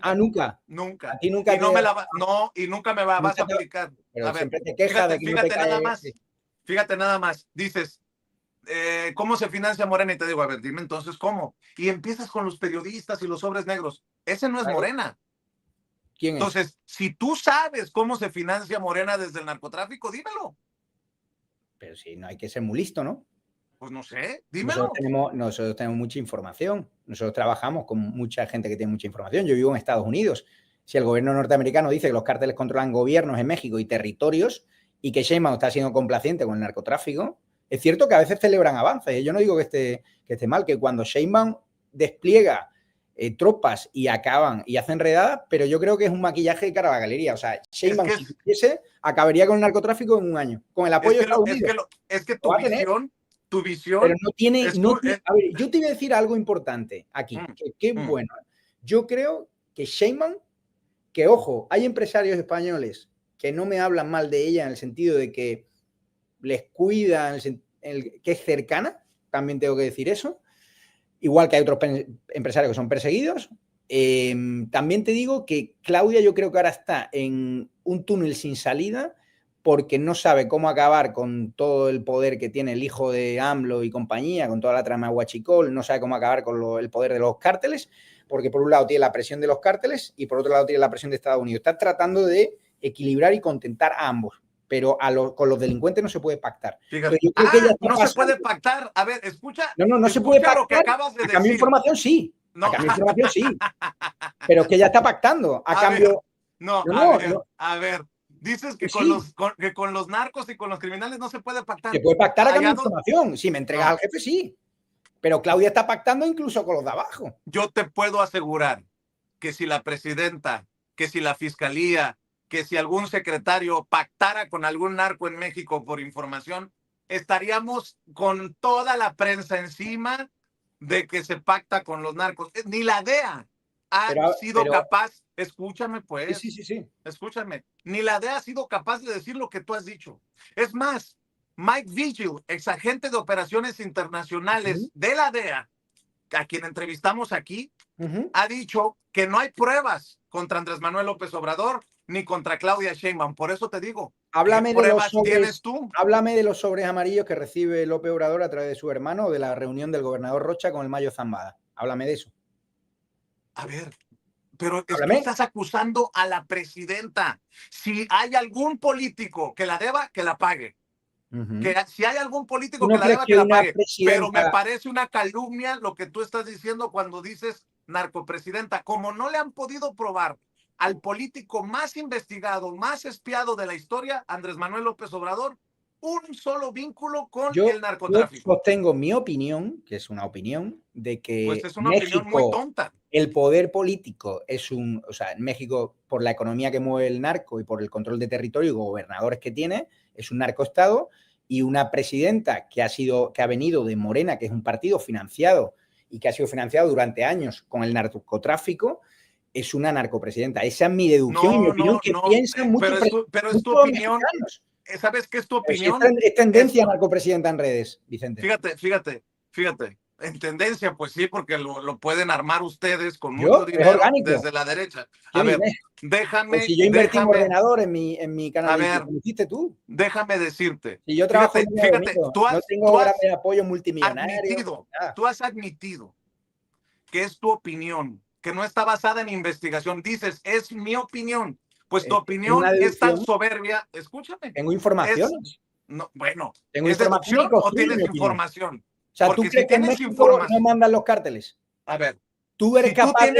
Ah, nunca, nunca. nunca. A ti nunca Y no te... me la no, y nunca me la vas nunca a te... aplicar. Pero A ver, siempre te quejas de que no te cae... fíjate nada más, dices, ¿cómo se financia Morena? Y te digo, a ver, dime entonces cómo. Y empiezas con los periodistas y los sobres negros. Ese no es Morena. ¿Quién es? Entonces, si tú sabes cómo se financia Morena desde el narcotráfico, dímelo. Pero si no hay que ser muy listo, ¿no? Pues no sé, dímelo. Nosotros tenemos mucha información. Nosotros trabajamos con mucha gente que tiene mucha información. Yo vivo en Estados Unidos. Si el gobierno norteamericano dice que los cárteles controlan gobiernos en México y territorios y que Sheinbaum está siendo complaciente con el narcotráfico, es cierto que a veces celebran avances. Yo no digo que esté mal, que cuando Sheinbaum despliega tropas y acaban y hacen redadas, pero yo creo que es un maquillaje de cara a la galería. O sea, Sheinbaum, si quisiese, acabaría con el narcotráfico en un año, con el apoyo de Estados Unidos. Es que tu visión. Pero no tiene. A ver, yo te voy a decir algo importante aquí, que es bueno. Yo creo que Sheinbaum, que ojo, hay empresarios españoles que no me hablan mal de ella en el sentido de que les cuida, que es cercana, también tengo que decir eso. Igual que hay otros empresarios que son perseguidos. También te digo que Claudia, yo creo que ahora está en un túnel sin salida porque no sabe cómo acabar con todo el poder que tiene el hijo de AMLO y compañía, con toda la trama Huachicol, no sabe cómo acabar con el poder de los cárteles, porque por un lado tiene la presión de los cárteles y por otro lado tiene la presión de Estados Unidos. Está tratando de equilibrar y contentar a ambos, pero con los delincuentes no se puede pactar. Fíjate, no se puede pactar. A ver, escucha. No se puede pactar. Lo que acabas de decir. A cambio de información sí. No. A cambio de información sí. Pero es que ya está pactando. A ver. Dices que con los narcos y con los criminales no se puede pactar. Se puede pactar a cambio de información. Si me entregas al jefe, sí. Pero Claudia está pactando incluso con los de abajo. Yo te puedo asegurar que si la presidenta, que si la fiscalía, que si algún secretario pactara con algún narco en México por información, estaríamos con toda la prensa encima de que se pacta con los narcos. Ni la DEA ha sido capaz, escúchame pues, sí. Escúchame, ni la DEA ha sido capaz de decir lo que tú has dicho. Es más, Mike Vigil, exagente de operaciones internacionales de la DEA, a quien entrevistamos aquí, ha dicho que no hay pruebas contra Andrés Manuel López Obrador ni contra Claudia Sheinbaum. Por eso te digo, ¿qué pruebas tienes tú? Háblame de los sobres amarillos que recibe López Obrador a través de su hermano o de la reunión del gobernador Rocha con el Mayo Zambada. Háblame de eso. A ver, pero tú estás acusando a la presidenta. Si hay algún político que la deba, que la pague. Que si hay algún político que la deba, que la pague. Pero me parece una calumnia lo que tú estás diciendo cuando dices narcopresidenta. Como no le han podido probar al político más investigado, más espiado de la historia, Andrés Manuel López Obrador, un solo vínculo con el narcotráfico. Yo sostengo mi opinión, que es una opinión, de que pues es una opinión muy tonta. El poder político es en México, por la economía que mueve el narco y por el control de territorio y gobernadores que tiene, es un narcoestado, y una presidenta que ha venido de Morena, que es un partido financiado y que ha sido financiado durante años con el narcotráfico, es una narcopresidenta. Esa es mi deducción y mi opinión, que piensan muchos pero es tu opinión. Mexicanos. ¿Sabes qué es tu opinión? Es tendencia narcopresidenta en redes, Vicente. Fíjate. En tendencia, pues sí, porque lo pueden armar ustedes con mucho dinero desde la derecha. A ver, déjame. Pues si yo invertí en ordenador en mi canal, a ver, ¿lo hiciste tú? Déjame decirte. Si yo trabajo fíjate, no tengo obras de apoyo multimillonario. Tú has admitido que es tu opinión, que no está basada en investigación. Dices, es mi opinión. Pues tu opinión es tan soberbia. Escúchame. Tengo información. ¿Es deducción o tienes información? O sea, ¿tú crees que en México no mandan los cárteles? A ver, ¿Tú eres capaz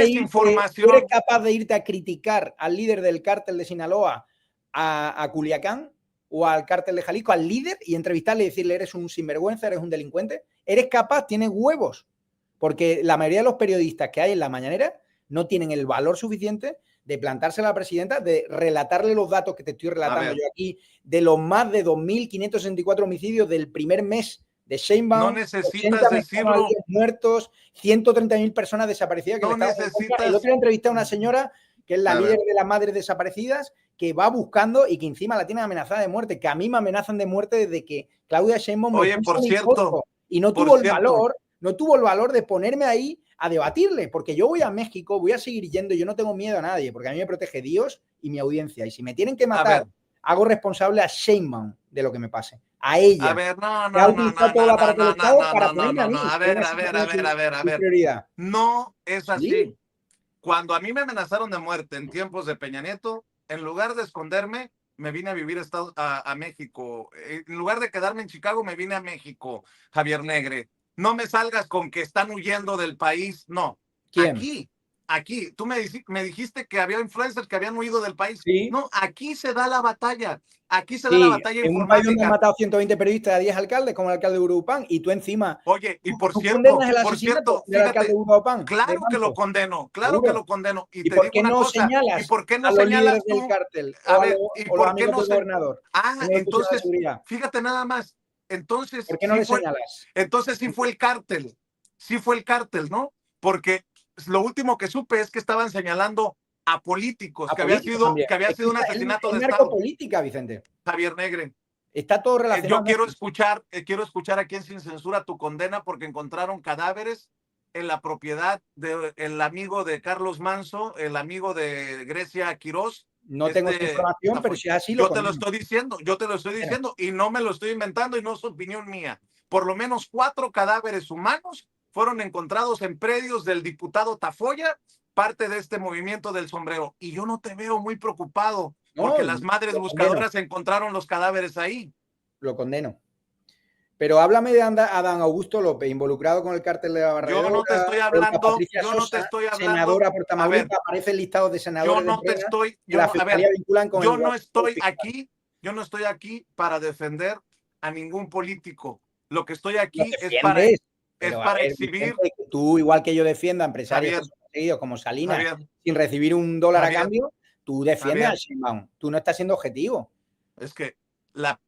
de irte a criticar al líder del cártel de Sinaloa, a Culiacán o al cártel de Jalisco, al líder, y entrevistarle y decirle eres un sinvergüenza, eres un delincuente? ¿Eres capaz? ¿Tienes huevos? Porque la mayoría de los periodistas que hay en la mañanera no tienen el valor suficiente de plantarse a la presidenta, de relatarle los datos que te estoy relatando yo aquí, de los más de 2.564 homicidios del primer mes de Sheinbaum, No 80 necesitas mexicanos decirlo. muertos, 130.000 personas desaparecidas. Que No el Estado está en contra. necesitas. El otro día entrevisté a una señora que es la A líder ver. de las madres desaparecidas, que va buscando y que encima la tienen amenazada de muerte, que a mí me amenazan de muerte desde que Claudia Sheinbaum me Oye, puso por mi cierto, foto y no por tuvo el cierto, valor, no tuvo el valor de ponerme ahí a debatirle, porque yo voy a México, voy a seguir yendo, yo no tengo miedo a nadie, porque a mí me protege Dios y mi audiencia, y si me tienen que a matar, ver, hago responsable a Sheinbaum de lo que me pase, a ella, a ver, no, que ha no, no, utilizado no, todo el no, no, aparato del no, no, Estado no, para no, no, ponerme a no, mí, no. A que ver, venga a ver, como a ver, a ver, a su ver. prioridad. No es así. Sí. Cuando a mí me amenazaron de muerte en tiempos de Peña Nieto, en lugar de esconderme, me vine a vivir a México. En lugar de quedarme en Chicago, me vine a México, Javier Negre. No me salgas con que están huyendo del país. No. ¿Quién? Aquí. Tú me dijiste que había influencers que habían huido del país. Sí. No, aquí se da la batalla. Aquí se da la Sí, batalla en un país donde han informática. matado 120 periodistas a 10 alcaldes, como el alcalde de Urupán, y tú encima, Oye, y ¿tú condenas el por asesinato cierto, del alcalde de fíjate, Urupán, de claro que lo Manso? condeno, claro que Seguro. lo condeno. Y ¿Y te por digo qué una no cosa, ¿y señalas por qué no a los líderes señalas del tú? cártel A o ver, ¿y o los por qué amigos no del se... gobernador? Ah, Uno le pusieron la entonces, seguridad. fíjate nada más, entonces ¿Por qué no le señalas? sí fue el cártel, ¿no? Porque lo último que supe es que estaban señalando a políticos, A políticos también. que había Es que sido un asesinato es de Estado. narcopolítica, Vicente. Javier Negre. Está todo relacionado. Yo quiero escuchar aquí en Sin Censura tu condena porque encontraron cadáveres en la propiedad del amigo de Carlos Manso, el amigo de Grecia Quirós. No tengo esa información, pero si es así, lo Yo te lo condeno. estoy diciendo, y no me lo estoy inventando y no es opinión mía. Por lo menos 4 cadáveres humanos fueron encontrados en predios del diputado Tafoya, parte de este movimiento del sombrero. Y yo no te veo muy preocupado porque No, las madres lo condeno. buscadoras encontraron los cadáveres ahí. Lo condeno. Pero háblame de Adán Augusto López, involucrado con el cártel de la Yo no te Barredora, estoy Olga hablando, Patricia Sosa, a senadora por ver, Tamaulipas, aparece en listados de senadores de Morena que la a Fiscalía ver, vinculan con el yo no estoy aquí para defender a ningún político. Lo que estoy Lo aquí defiendes, es pero a para ver, exhibir, Vicente, que tú, igual que yo defiendo a empresarios que Javier, son seguidos como Salinas, Javier, sin recibir $1 a Javier, cambio, tú defiendes a Javier, Sheinbaum. Tú no estás siendo objetivo. es que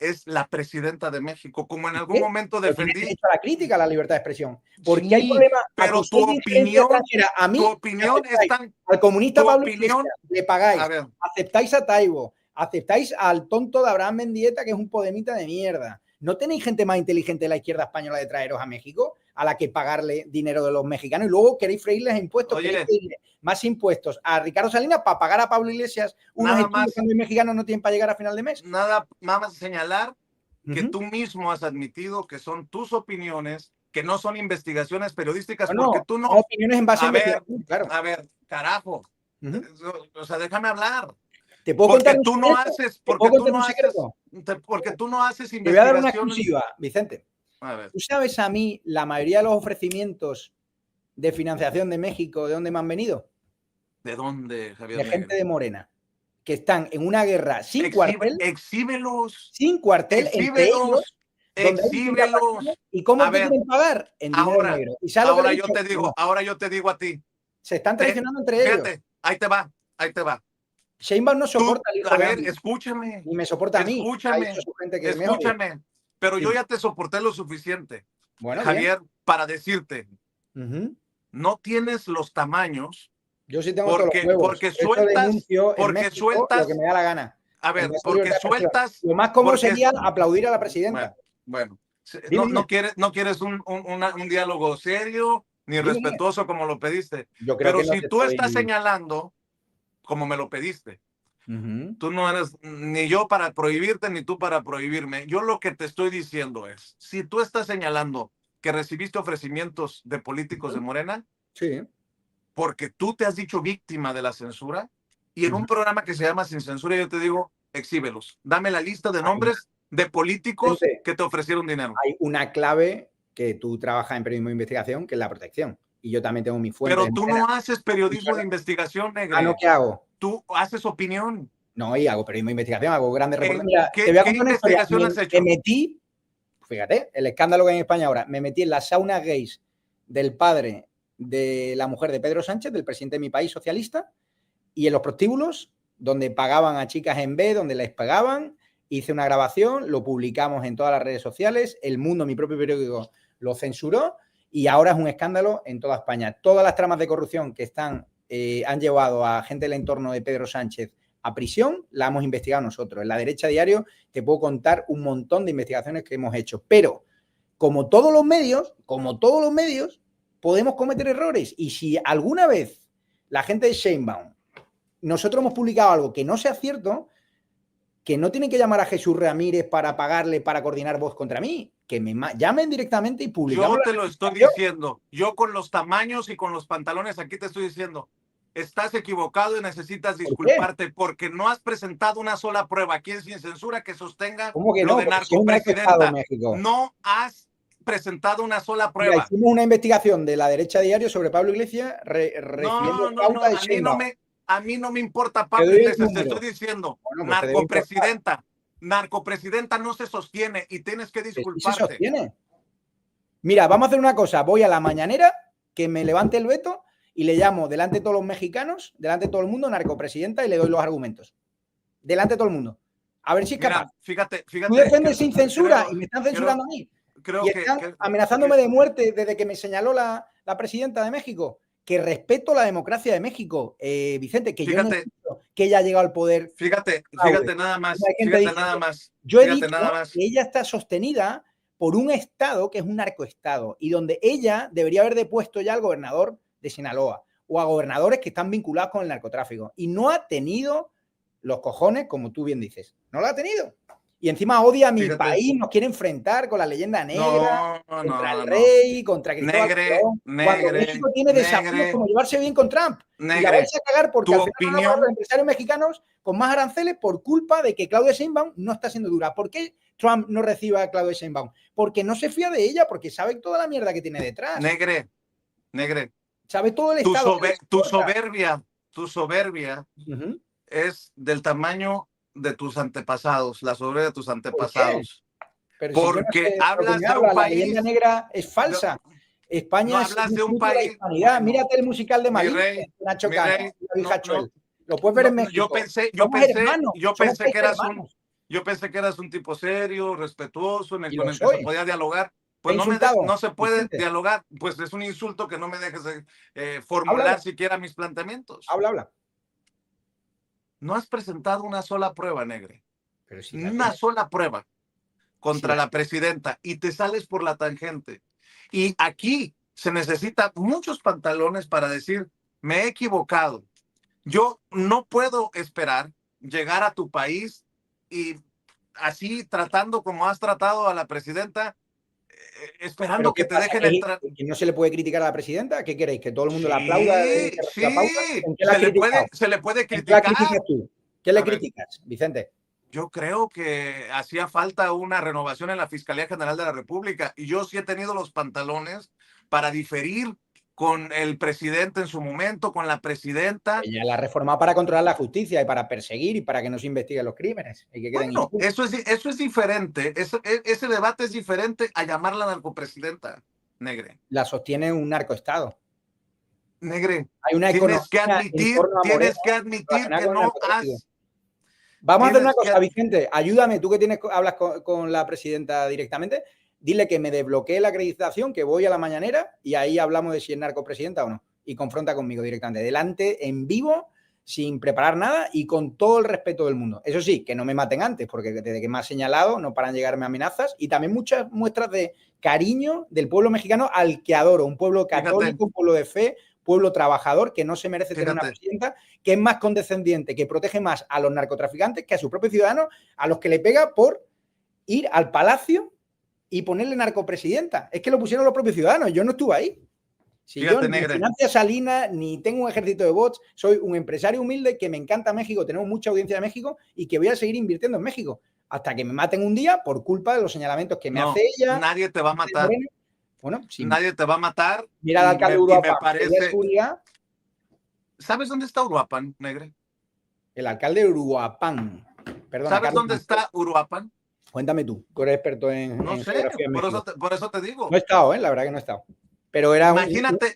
es la presidenta de México, como en ¿Y algún qué? momento Pero tienes defendí. derecho a la crítica, a la libertad de expresión. ¿Por qué hay Sí, problema? pero Acusáis de injerencia extranjera. A tu mí me opinión es aceptáis. tan, Al comunista tu Pablo opinión, Iglesias le a pagáis. ver, Aceptáis a Taibo. Aceptáis al tonto de Abraham Mendieta, que es un podemita de mierda. ¿No tenéis gente más inteligente de la izquierda española de traeros a México a la que pagarle dinero de los mexicanos? Y luego queréis freírles impuestos, oye, queréis freírle más impuestos a Ricardo Salinas para pagar a Pablo Iglesias unos nada estudios más, que los mexicanos no tienen para llegar a final de mes. nada más señalar que Uh-huh. tú mismo has admitido que son tus opiniones, que no son investigaciones periodísticas, No, porque no, tú son no. opiniones en base a A ver, investigación, claro. carajo. Uh-huh. O sea, déjame hablar. ¿Te puedo contar un secreto? ¿Te puedo Porque tú contar un no haces, secreto? porque tú no haces Te voy a dar una investigaciones. exclusiva, Vicente. A ver, ¿Tú sabes a mí la mayoría de los ofrecimientos de financiación de México de dónde me han venido? ¿de dónde, Javier De gente Negre? de Morena, que están en una guerra Exhíbelos, sin cuartel entre ellos, exhíbelos, donde hay distintas facciones. exhíbelos. ¿Y cómo A te ver, quieren pagar? En dinero ahora, negro. ¿Y sabes lo que le he dicho? No. ahora yo te digo a ti. Se están traicionando entre ellos. Fíjate, ahí te va. Sheinbaum no Tú, soporta al hijo a de ver, AMLO, escúchame, ni me soporta a mí. Ha dicho escúchame, su gente que me odia. escúchame. Pero yo Dime. ya te soporté lo suficiente, Bueno, bien. Javier, para decirte, Uh-huh. no tienes los tamaños Yo sí tengo todos los huevos. porque Eso denuncio en México lo que sueltas, me da la gana. a En ver, base a porque libertad de expresión. sueltas, Lo más cómodo porque sería es, aplaudir a la bueno, presidenta. bueno, Dime, dime. no quieres un diálogo serio ni Dime, dime. respetuoso como lo pediste, Yo creo pero que no si te tú estás estoy. señalando como me lo pediste, Uh-huh. tú no eres ni yo para prohibirte ni tú para prohibirme. Yo lo que te estoy diciendo es, si tú estás señalando que recibiste ofrecimientos de políticos de Morena, Sí. porque tú te has dicho víctima de la censura, y en un programa que se llama Sin Censura yo te digo, exhíbelos. Dame la lista de Hay nombres de políticos gente, que te ofrecieron dinero. hay una clave que tú trabajas en periodismo de investigación, que es la protección. Y yo también tengo mis fuentes. Pero tú no haces periodismo de investigación, Ah, ¿no? Negre. ¿Qué hago? Tú haces opinión. No, y hago periodismo de investigación, hago grandes reportajes. ¿En Mira, te voy a qué contar una historia. investigación has Me hecho? metí, fíjate, el escándalo que hay en España ahora, me metí en las saunas gays del padre de la mujer de Pedro Sánchez, del presidente de mi país socialista, y en los prostíbulos, donde pagaban a chicas en B, donde les pagaban, hice una grabación, lo publicamos en todas las redes sociales, El Mundo, mi propio periódico, lo censuró y ahora es un escándalo en toda España. Todas las tramas de corrupción que han llevado a gente del entorno de Pedro Sánchez a prisión, la hemos investigado nosotros. En La Derecha Diario te puedo contar un montón de investigaciones que hemos hecho, pero como todos los medios, podemos cometer errores. Y si alguna vez la gente de Sheinbaum, nosotros hemos publicado algo que no sea cierto, que no tienen que llamar a Jesús Ramírez para pagarle para coordinar voz contra mí, que me llamen directamente y publicamos. Yo te lo estoy diciendo. Yo con los tamaños y con los pantalones aquí te estoy diciendo. Estás equivocado y necesitas disculparte porque no has presentado una sola prueba aquí en Sin Censura que sostenga lo de narcopresidenta. No has presentado una sola prueba. Mira, hicimos una investigación de La Derecha Diario sobre Pablo Iglesias a mí no me importa Pablo Iglesias, te estoy diciendo, bueno, narcopresidenta no se sostiene y tienes que disculparte. ¿Se sostiene? Mira, vamos a hacer una cosa, voy a La Mañanera, que me levante el veto y le llamo delante de todos los mexicanos, delante de todo el mundo, narcopresidenta y le doy los argumentos. Delante de todo el mundo. A ver si es capaz. Fíjate. Tú defiendes Sin Censura y me están censurando a mí. Están amenazándome de muerte desde que me señaló la presidenta de México. Que respeto la democracia de México, Vicente, que yo no he dicho que ella ha llegado al poder. Fíjate nada más. Yo he dicho que ella está sostenida por un estado que es un narcoestado y donde ella debería haber depuesto ya al gobernador de Sinaloa o a gobernadores que están vinculados con el narcotráfico y no ha tenido los cojones, como tú bien dices, no lo ha tenido. Y encima odia a mi país, nos quiere enfrentar con la leyenda negra, contra el rey, contra Cristóbal Colón. Cuando México tiene desafíos como llevarse bien con Trump. Y la vais a cagar porque al final los empresarios mexicanos con más aranceles por culpa de que Claudia Sheinbaum no está siendo dura. ¿Por qué Trump no recibe a Claudia Sheinbaum? Porque no se fía de ella, porque sabe toda la mierda que tiene detrás. Negre. Sabe todo el estado. Tu soberbia es del tamaño de tus antepasados, la soberbia de tus antepasados. Pero porque si no hablas de un país. La leyenda negra es falsa. España no hablas de un país. Bueno, mírate el musical de Madrid, Nacho Cano, lo puedes ver en México. Yo pensé que eras un tipo serio, respetuoso, con el que se podía dialogar. Pues no se puede dialogar. Pues es un insulto que no me dejes formular siquiera mis planteamientos. Habla. No has presentado una sola prueba, Negre. Pero sí, una sola prueba contra la presidenta y te sales por la tangente. Y aquí se necesitan muchos pantalones para decir, me he equivocado. Yo no puedo esperar llegar a tu país y así tratando como has tratado a la presidenta, esperando que te dejen entrar. ¿No se le puede criticar a la presidenta? ¿Qué queréis? ¿Que todo el mundo la aplauda? Se le puede criticar. ¿Qué le criticas, Vicente? Yo creo que hacía falta una renovación en la Fiscalía General de la República y yo sí he tenido los pantalones para diferir con el presidente en su momento, con la presidenta. Ella la reformó para controlar la justicia y para perseguir y para que no se investiguen los crímenes. Y que bueno, eso es diferente. Ese debate es diferente a llamarla narcopresidenta, Negre. La sostiene un narcoestado. Negre, hay una tienes que admitir que no has... Vamos a hacer una cosa, Vicente, ayúdame, tú que hablas con la presidenta directamente, dile que me desbloquee la acreditación, que voy a La Mañanera y ahí hablamos de si es narcopresidenta o no. Y confronta conmigo directamente, delante, en vivo, sin preparar nada y con todo el respeto del mundo. Eso sí, que no me maten antes, porque desde que me has señalado no paran de llegarme amenazas y también muchas muestras de cariño del pueblo mexicano al que adoro, un pueblo católico, un pueblo de fe, pueblo trabajador que no se merece tener una presidenta que es más condescendiente, que protege más a los narcotraficantes que a sus propios ciudadanos, a los que le pega por ir al palacio y ponerle narcopresidenta. Es que lo pusieron los propios ciudadanos, yo no estuve ahí. Si yo ni financia Salinas, ni tengo un ejército de bots, soy un empresario humilde que me encanta México, tenemos mucha audiencia de México y que voy a seguir invirtiendo en México hasta que me maten un día por culpa de los señalamientos que me hace ella. Nadie te va a matar. Bueno, sí. Nadie te va a matar. Mira al alcalde de Uruapan. ¿Sabes dónde está Uruapan, Negre? El alcalde de Uruapan. Perdona, ¿sabes dónde está Uruapan? Cuéntame tú eres experto en geografía. Por eso te digo. No he estado, la verdad que no he estado. Pero era imagínate.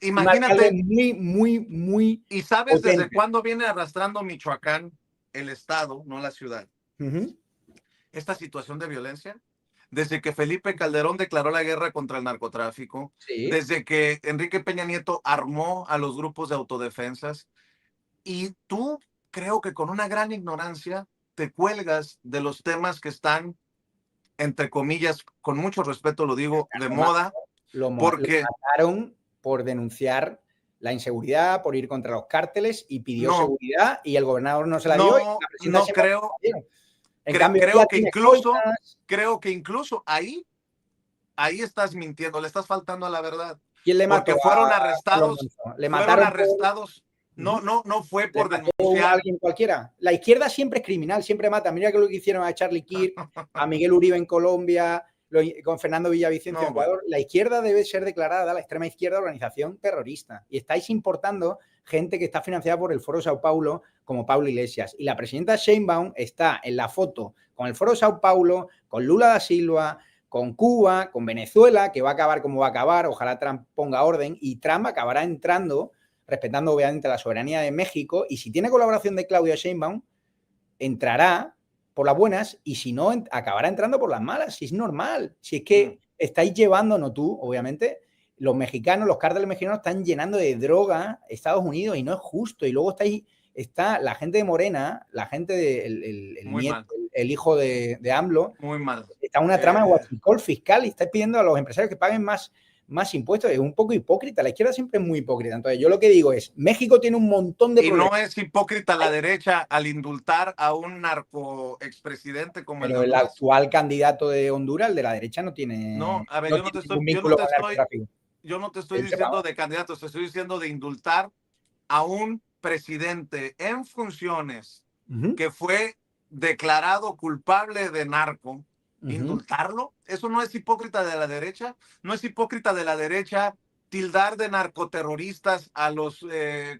muy. ¿Y sabes potente. Desde cuándo viene arrastrando Michoacán el estado, no la ciudad? esta situación de violencia? Desde que Felipe Calderón declaró la guerra contra el narcotráfico, Sí. desde que Enrique Peña Nieto armó a los grupos de autodefensas, y tú creo que con una gran ignorancia te cuelgas de los temas que están, entre comillas, con mucho respeto lo digo, de moda, Lo porque mataron por denunciar la inseguridad, por ir contra los cárteles y pidió no, seguridad y el gobernador no se la dio. Y la presidenta no Sheinbaum creo, se la dio. En cambio, ella creo tiene escoltas. que incluso ahí estás mintiendo, le estás faltando a la verdad. ¿Quién le mató Porque fueron a Carlos arrestados, Monzón? Le mataron no fue ¿Le por mató a denunciar. alguien cualquiera? La izquierda siempre es criminal, siempre mata. Mira que lo que hicieron a Charlie Kirk, a Miguel Uribe en Colombia, con Fernando Villavicencio en Ecuador. Bueno. La izquierda debe ser declarada, la extrema izquierda, organización terrorista. Y estáis importando gente que está financiada por el Foro Sao Paulo, como Pablo Iglesias. Y la presidenta Sheinbaum está en la foto con el Foro Sao Paulo, con Lula da Silva, con Cuba, con Venezuela, que va a acabar como va a acabar. Ojalá Trump ponga orden y Trump acabará entrando, respetando obviamente la soberanía de México, y si tiene colaboración de Claudia Sheinbaum, entrará por las buenas, y si no, acabará entrando por las malas, si es normal. Si es que estáis llevando, no tú, obviamente, los mexicanos, los cárteles mexicanos están llenando de droga Estados Unidos y no es justo. Y luego está la gente de Morena, la gente el hijo de AMLO, muy mal. Está una trama de huachicol fiscal y estáis pidiendo a los empresarios que paguen más impuestos. Es un poco hipócrita. La izquierda siempre es muy hipócrita. Entonces, yo lo que digo es, México tiene un montón de problemas. Y no es hipócrita la derecha al indultar a un narco expresidente como Pero el actual candidato de Honduras, el de la derecha, no tiene. No, a ver, no yo no te estoy diciendo de candidatos, te estoy diciendo de indultar a un presidente en funciones que fue declarado culpable de narco. Indultarlo, eso no es hipócrita de la derecha. No es hipócrita de la derecha tildar de narcoterroristas a los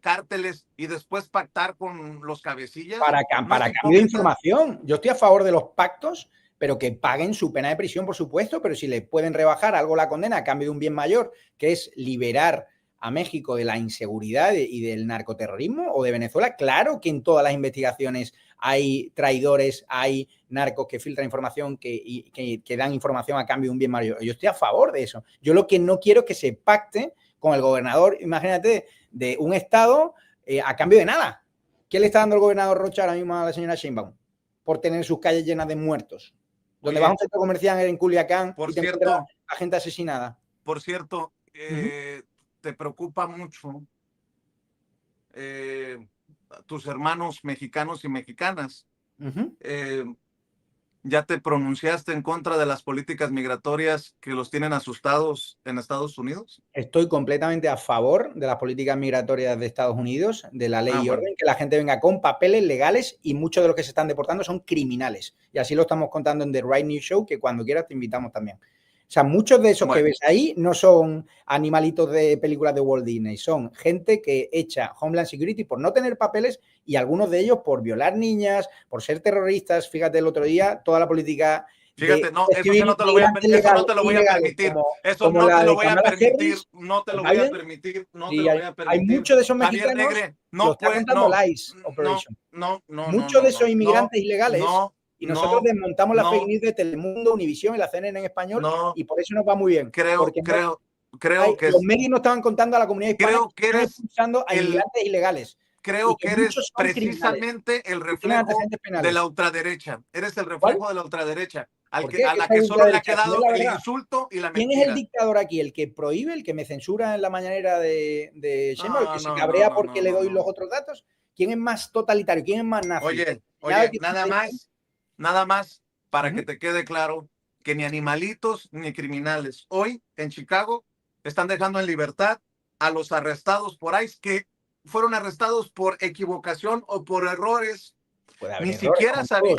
cárteles y después pactar con los cabecillas. Para cambio de información. Yo estoy a favor de los pactos, pero que paguen su pena de prisión, por supuesto, pero si le pueden rebajar algo la condena a cambio de un bien mayor, que es liberar a México de la inseguridad y del narcoterrorismo, o de Venezuela, claro que en todas las investigaciones hay traidores, hay narcos que filtran información, que dan información a cambio de un bien mayor. Yo estoy a favor de eso. Yo lo que no quiero es que se pacte con el gobernador, imagínate, de un estado a cambio de nada. ¿Qué le está dando el gobernador Rocha ahora mismo a la señora Sheinbaum? Por tener sus calles llenas de muertos. Donde va a un centro comercial en Culiacán y te encuentras a gente asesinada. Por cierto, te preocupa mucho tus hermanos mexicanos y mexicanas. ¿Ya te pronunciaste en contra de las políticas migratorias que los tienen asustados en Estados Unidos? Estoy completamente a favor de las políticas migratorias de Estados Unidos, de la ley y orden, que la gente venga con papeles legales, y muchos de los que se están deportando son criminales. Y así lo estamos contando en The Right News Show, que cuando quieras te invitamos también. O sea, muchos de esos que ves ahí no son animalitos de películas de Walt Disney, son gente que echa Homeland Security por no tener papeles, y algunos de ellos por violar niñas, por ser terroristas. Fíjate, el otro día, toda la política... Fíjate, no, eso no te lo voy a permitir. Eso no te lo voy a permitir. Eso no te lo voy a permitir. No te lo voy a permitir. No te lo voy a permitir. Hay muchos de esos mexicanos. No puede. No. Muchos de esos inmigrantes ilegales. Y nosotros desmontamos la fake news de Telemundo, Univisión y la CNN en español, y por eso nos va muy bien. Creo que los medios no estaban contando a la comunidad hispana que están expulsando a inmigrantes ilegales. Creo que eres precisamente el reflejo de la ultraderecha. Eres el reflejo de la ultraderecha. A la que solo le ha quedado el insulto y la mentira. ¿Quién es el dictador aquí? ¿El que prohíbe, el que me censura en la mañanera de Sheinbaum, el que se cabrea porque le doy los otros datos? ¿Quién es más totalitario? ¿Quién es más nazi? Oye, nada más para que te quede claro que ni animalitos ni criminales hoy en Chicago están dejando en libertad a los arrestados por ICE, que fueron arrestados por equivocación o por errores. Ni siquiera sabían.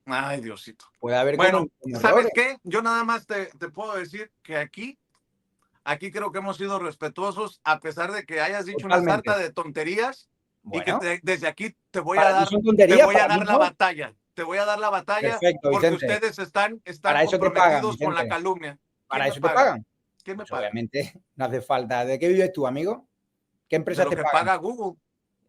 Ay, Diosito. Puede haber. Bueno, ¿sabes qué? Yo nada más te puedo decir que aquí creo que hemos sido respetuosos, a pesar de que hayas dicho una sarta de tonterías. Bueno, y que desde aquí te voy a dar la batalla. Te voy a dar la batalla. Perfecto, porque Vicente. Ustedes están comprometidos con la calumnia. ¿Para eso te pagan? ¿Quién me paga? Obviamente no hace falta. ¿De qué vives tú, amigo? ¿Qué empresa te paga? De lo que paga Google.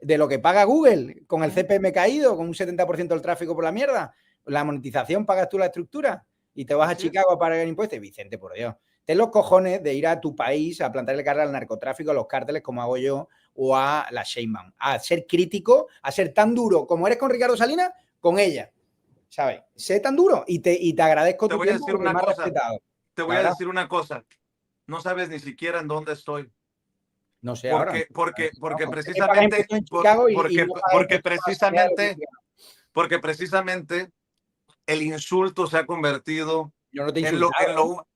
De lo que paga Google, con el CPM caído, con un 70% del tráfico por la mierda. la monetización pagas tú la estructura y te vas a Así es. Chicago a pagar impuestos. Vicente, por Dios. Ten los cojones de ir a tu país a plantarle cara al narcotráfico, a los cárteles, como hago yo, o a la Sheinbaum. A ser crítico, a ser tan duro como eres con Ricardo Salinas, con ella. ¿Sabes? Sé tan duro y te agradezco tu tiempo porque me has respetado. Te voy a decir una cosa. No sabes ni siquiera en dónde estoy. No sé ahora. Porque precisamente, porque precisamente el insulto se ha convertido Yo no te he en insultado.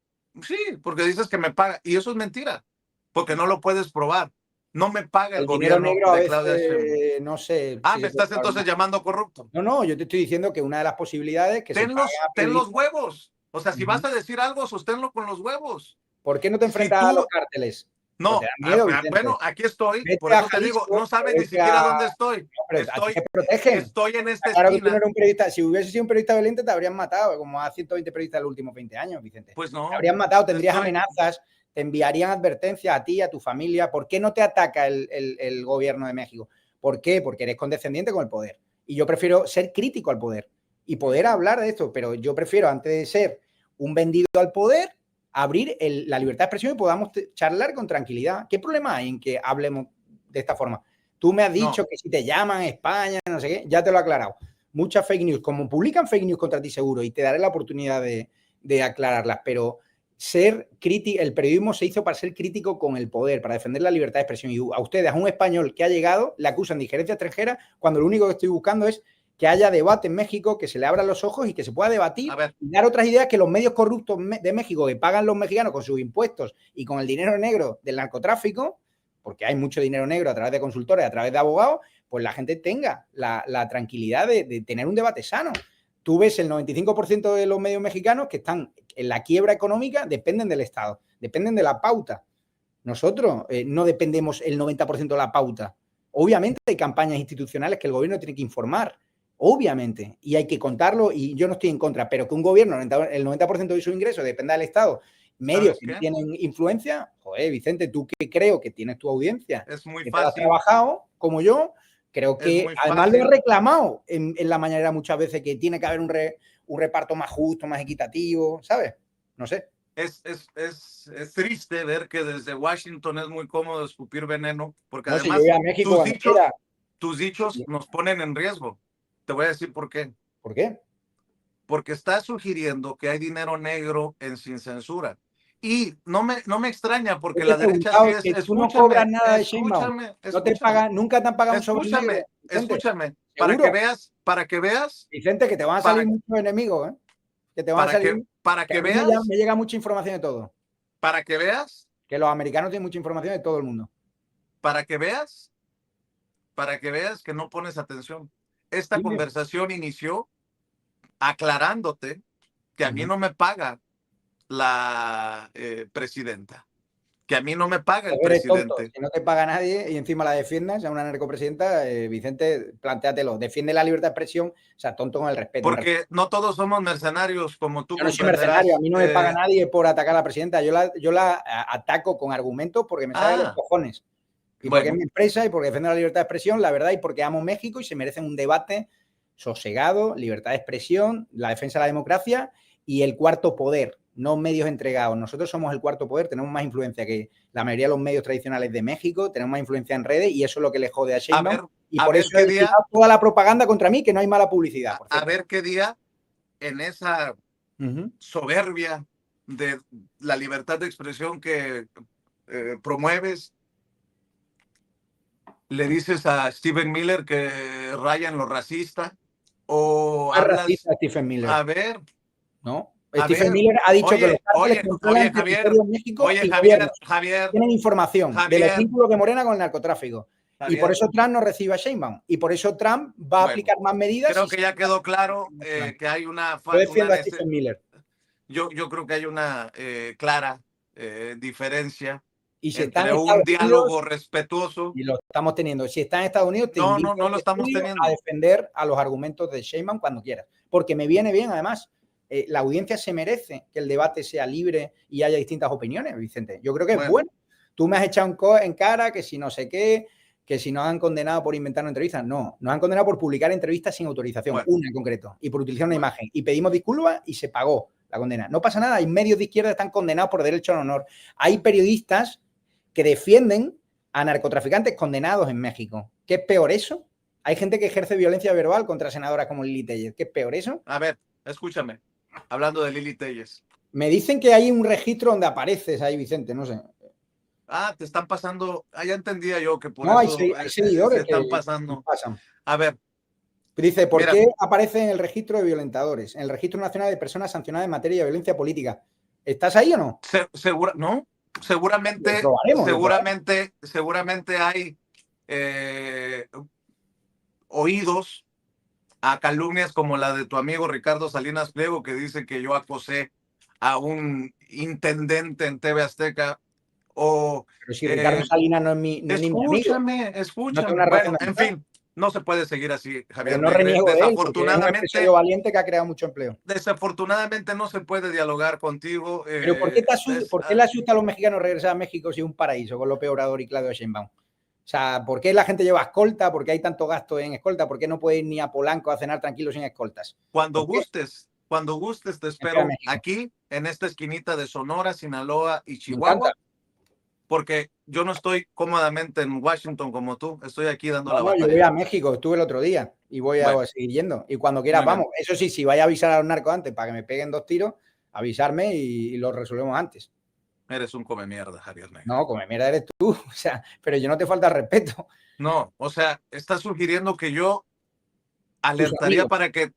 Sí, porque dices que me paga y eso es mentira, porque no lo puedes probar. No me paga el dinero gobierno negro a de Claudia veces, Sheinbaum. no sé. Ah, me estás entonces llamando corrupto. No, yo te estoy diciendo que una de las posibilidades que ten los huevos. O sea, si vas a decir algo, sosténlo con los huevos. ¿Por qué no te enfrentas a los cárteles? No, te da miedo, bueno, aquí estoy. Vete por eso te digo, no sabes ni siquiera dónde estoy. No, pero a ti te protegen. Estoy en esta claro esquina. Que tú no eres un periodista. Si hubiese sido un periodista valiente, te habrían matado, como a 120 periodistas en los últimos 20 años, Vicente. Pues no. Te habrían matado, tendrías amenazas, te enviarían advertencias a ti, a tu familia. ¿Por qué no te ataca el gobierno de México? ¿Por qué? Porque eres condescendiente con el poder. Y yo prefiero ser crítico al poder y poder hablar de esto, pero yo prefiero, antes de ser un vendido al poder, abrir la libertad de expresión y podamos charlar con tranquilidad. ¿Qué problema hay en que hablemos de esta forma? Tú me has dicho que si te llaman España, no sé qué, ya te lo he aclarado. Muchas fake news, como publican fake news contra ti seguro, y te daré la oportunidad de aclararlas, pero ser crítico, el periodismo se hizo para ser crítico con el poder, para defender la libertad de expresión. Y a ustedes, a un español que ha llegado, le acusan de injerencia extranjera, cuando lo único que estoy buscando es que haya debate en México, que se le abran los ojos y que se pueda debatir y dar otras ideas que los medios corruptos de México que pagan los mexicanos con sus impuestos y con el dinero negro del narcotráfico, porque hay mucho dinero negro a través de consultores, a través de abogados, pues la gente tenga la tranquilidad de tener un debate sano. Tú ves el 95% de los medios mexicanos que están en la quiebra económica, dependen del Estado, dependen de la pauta. Nosotros no dependemos el 90% de la pauta. Obviamente hay campañas institucionales que el gobierno tiene que informar, obviamente, y hay que contarlo, y yo no estoy en contra, pero que un gobierno, el 90% de su ingreso dependa del Estado, medios que tienen influencia, joder, Vicente, tú que creo que tienes tu audiencia, es muy que fácil. has trabajado como yo, creo que además lo he reclamado en la mañanera muchas veces, que tiene que haber un reparto más justo, más equitativo, ¿sabes? No sé. Es triste ver que desde Washington es muy cómodo escupir veneno, porque no, además si yo voy a México, tus dichos nos ponen en riesgo. Te voy a decir por qué. ¿Por qué? Porque está sugiriendo que hay dinero negro en Sin Censura. Y no me extraña, porque la derecha sí es. Tú no cobras nada de Sheinbaum. No te pagan, nunca te han pagado un sobre negro. Escúchame, para que veas. Vicente, que te van a salir muchos enemigos, ¿eh? Que te van a salir. Para que veas. Me llega mucha información de todo. Para que veas. Que los americanos tienen mucha información de todo el mundo. Para que veas que no pones atención. Esta conversación inició aclarándote que a mí no me paga la presidenta, que a mí no me paga el presidente. Tonto. Si no te paga nadie y encima la defiendas a una narcopresidenta, Vicente, plantéatelo. Defiende la libertad de expresión, o sea, tonto con el respeto. Porque no todos somos mercenarios como tú. Yo no soy mercenario, a mí no me paga nadie por atacar a la presidenta. Yo la ataco con argumentos porque me sale de los cojones. Y porque es mi empresa y porque defiendo la libertad de expresión, la verdad, y porque amo México y se merecen un debate sosegado, libertad de expresión, la defensa de la democracia y el cuarto poder, no medios entregados. Nosotros somos el cuarto poder, tenemos más influencia que la mayoría de los medios tradicionales de México, tenemos más influencia en redes y eso es lo que le jode a Sheinbaum. Y por eso he tirado toda la propaganda contra mí, que no hay mala publicidad. A ver qué día en esa soberbia de la libertad de expresión que promueves, le dices a Stephen Miller que raya en lo racista o hablas... racista Stephen Miller. A ver. ¿No? Stephen Miller ha dicho que los cárteles controlan el territorio en México y Javier, tienen información de los vínculos de Morena con el narcotráfico. Y por eso Trump no recibe a Sheinbaum. Y por eso Trump va a aplicar más medidas. Creo que ya quedó claro que hay una... Yo defiendo a Stephen Miller. Yo creo que hay una clara diferencia y si entre un diálogo respetuoso. Y lo estamos teniendo. Si está en Estados Unidos, te invito no lo estamos teniendo. A defender a los argumentos de Sheinbaum cuando quieras. Porque me viene bien, además. La audiencia se merece que el debate sea libre y haya distintas opiniones, Vicente. Yo creo que es bueno. Tú me has echado en cara que si no sé qué, que si nos han condenado por inventar una entrevista, no, nos han condenado por publicar entrevistas sin autorización, Bueno. una en concreto, y por utilizar una imagen. Y pedimos disculpas y se pagó la condena. No pasa nada, hay medios de izquierda que están condenados por derecho al honor. Hay periodistas que defienden a narcotraficantes condenados en México. ¿Qué es peor eso? Hay gente que ejerce violencia verbal contra senadoras como Lili Tellez. ¿Qué es peor eso? A ver, escúchame. Hablando de Lili Tellez. Me dicen que hay un registro donde apareces ahí, Vicente, no sé. Ah, te están pasando. Ah, ya entendía yo que por No, eso hay seguidores se están que pasando. pasan. A ver. Dice, ¿por Mira, qué aparece en el registro de violentadores? En el registro nacional de personas sancionadas en materia de violencia política. ¿Estás ahí o no? No, seguramente, Lo probaremos. seguramente hay oídos a calumnias como la de tu amigo Ricardo Salinas Pliego, que dice que yo acosé a un intendente en TV Azteca. O Pero si Ricardo Salinas no es ni mi amigo. Escúchame. Bueno, en fin, no se puede seguir así, Javier. Pero no Negre. reniego de él, porque es un Desafortunadamente, empresario valiente que ha creado mucho empleo. Desafortunadamente no se puede dialogar contigo. Pero ¿por qué le asusta a los mexicanos regresar a México si es un paraíso con López Obrador y Claudio Sheinbaum? O sea, ¿por qué la gente lleva escolta? ¿Por qué hay tanto gasto en escolta? ¿Por qué no puede ir ni a Polanco a cenar tranquilo sin escoltas? Cuando gustes, te espero aquí, en esta esquinita de Sonora, Sinaloa y Chihuahua, porque yo no estoy cómodamente en Washington como tú, estoy aquí dando la batalla. Yo voy a México, estuve el otro día y voy a seguir yendo. Y cuando quieras vamos. Eso sí, si vaya a avisar a los narcos antes para que me peguen 2 tiros, avisarme y lo resolvemos antes. Eres un come mierda, Javier Negre. No, come mierda eres tú, o sea, pero yo no te falta respeto. No, o sea, estás sugiriendo que yo alertaría para que...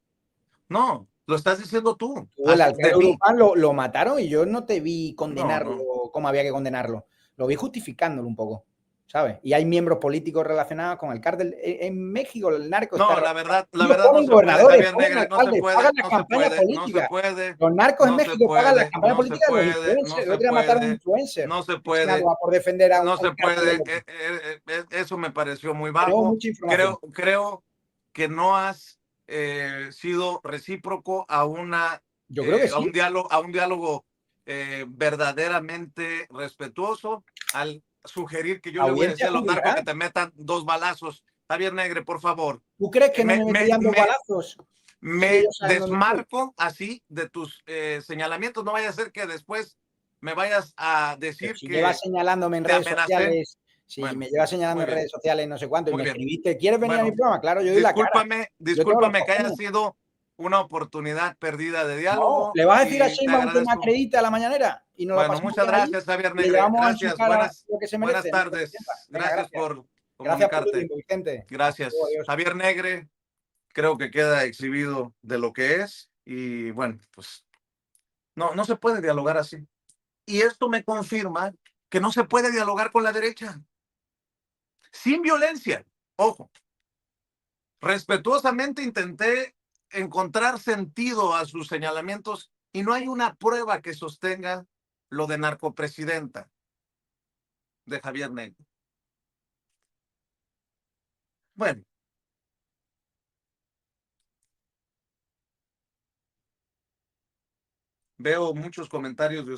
No, lo estás diciendo tú. El alcalde Urupán lo mataron y yo no te vi condenarlo como había que condenarlo. Lo vi justificándolo un poco, ¿sabes? Y hay miembros políticos relacionados con el cártel. En México el narco no, está... la verdad no se puede, Javier Negre, no se puede, pagan las campañas políticas. Los narcos en México pagan las campañas políticas de los influencers. El otro día mataron a un influencer. No se puede. Por defender a un... No se puede. Eso me pareció muy bajo. Creo que no has sido recíproco a yo creo que sí. a un diálogo verdaderamente respetuoso al sugerir que yo le voy a decir a los narcos que te metan 2 balazos. Javier Negre, por favor. ¿Tú crees que no me metían 2 balazos? Me desmarco así de tus señalamientos. No vaya a ser que después me vayas a decir si que llevas señalándome en redes sociales, me llevas señalando en redes sociales no sé cuánto y me escribiste, ¿quieres venir a mi programa? Claro, yo doy la cara. Discúlpame que haya sido una oportunidad perdida de diálogo. No, ¿le vas a decir a Sheinbaum que me acredite a la mañanera? Y no bueno, muchas gracias, Javier Negre. Gracias, buenas tardes. Gracias por comunicarte. Gracias por tu tiempo, Vicente. Gracias. Javier Negre, creo que queda exhibido de lo que es y bueno, pues no se puede dialogar así. Y esto me confirma que no se puede dialogar con la derecha. Sin violencia. Ojo. Respetuosamente intenté encontrar sentido a sus señalamientos y no hay una prueba que sostenga lo de narcopresidenta de Javier Negre. Bueno. Veo muchos comentarios de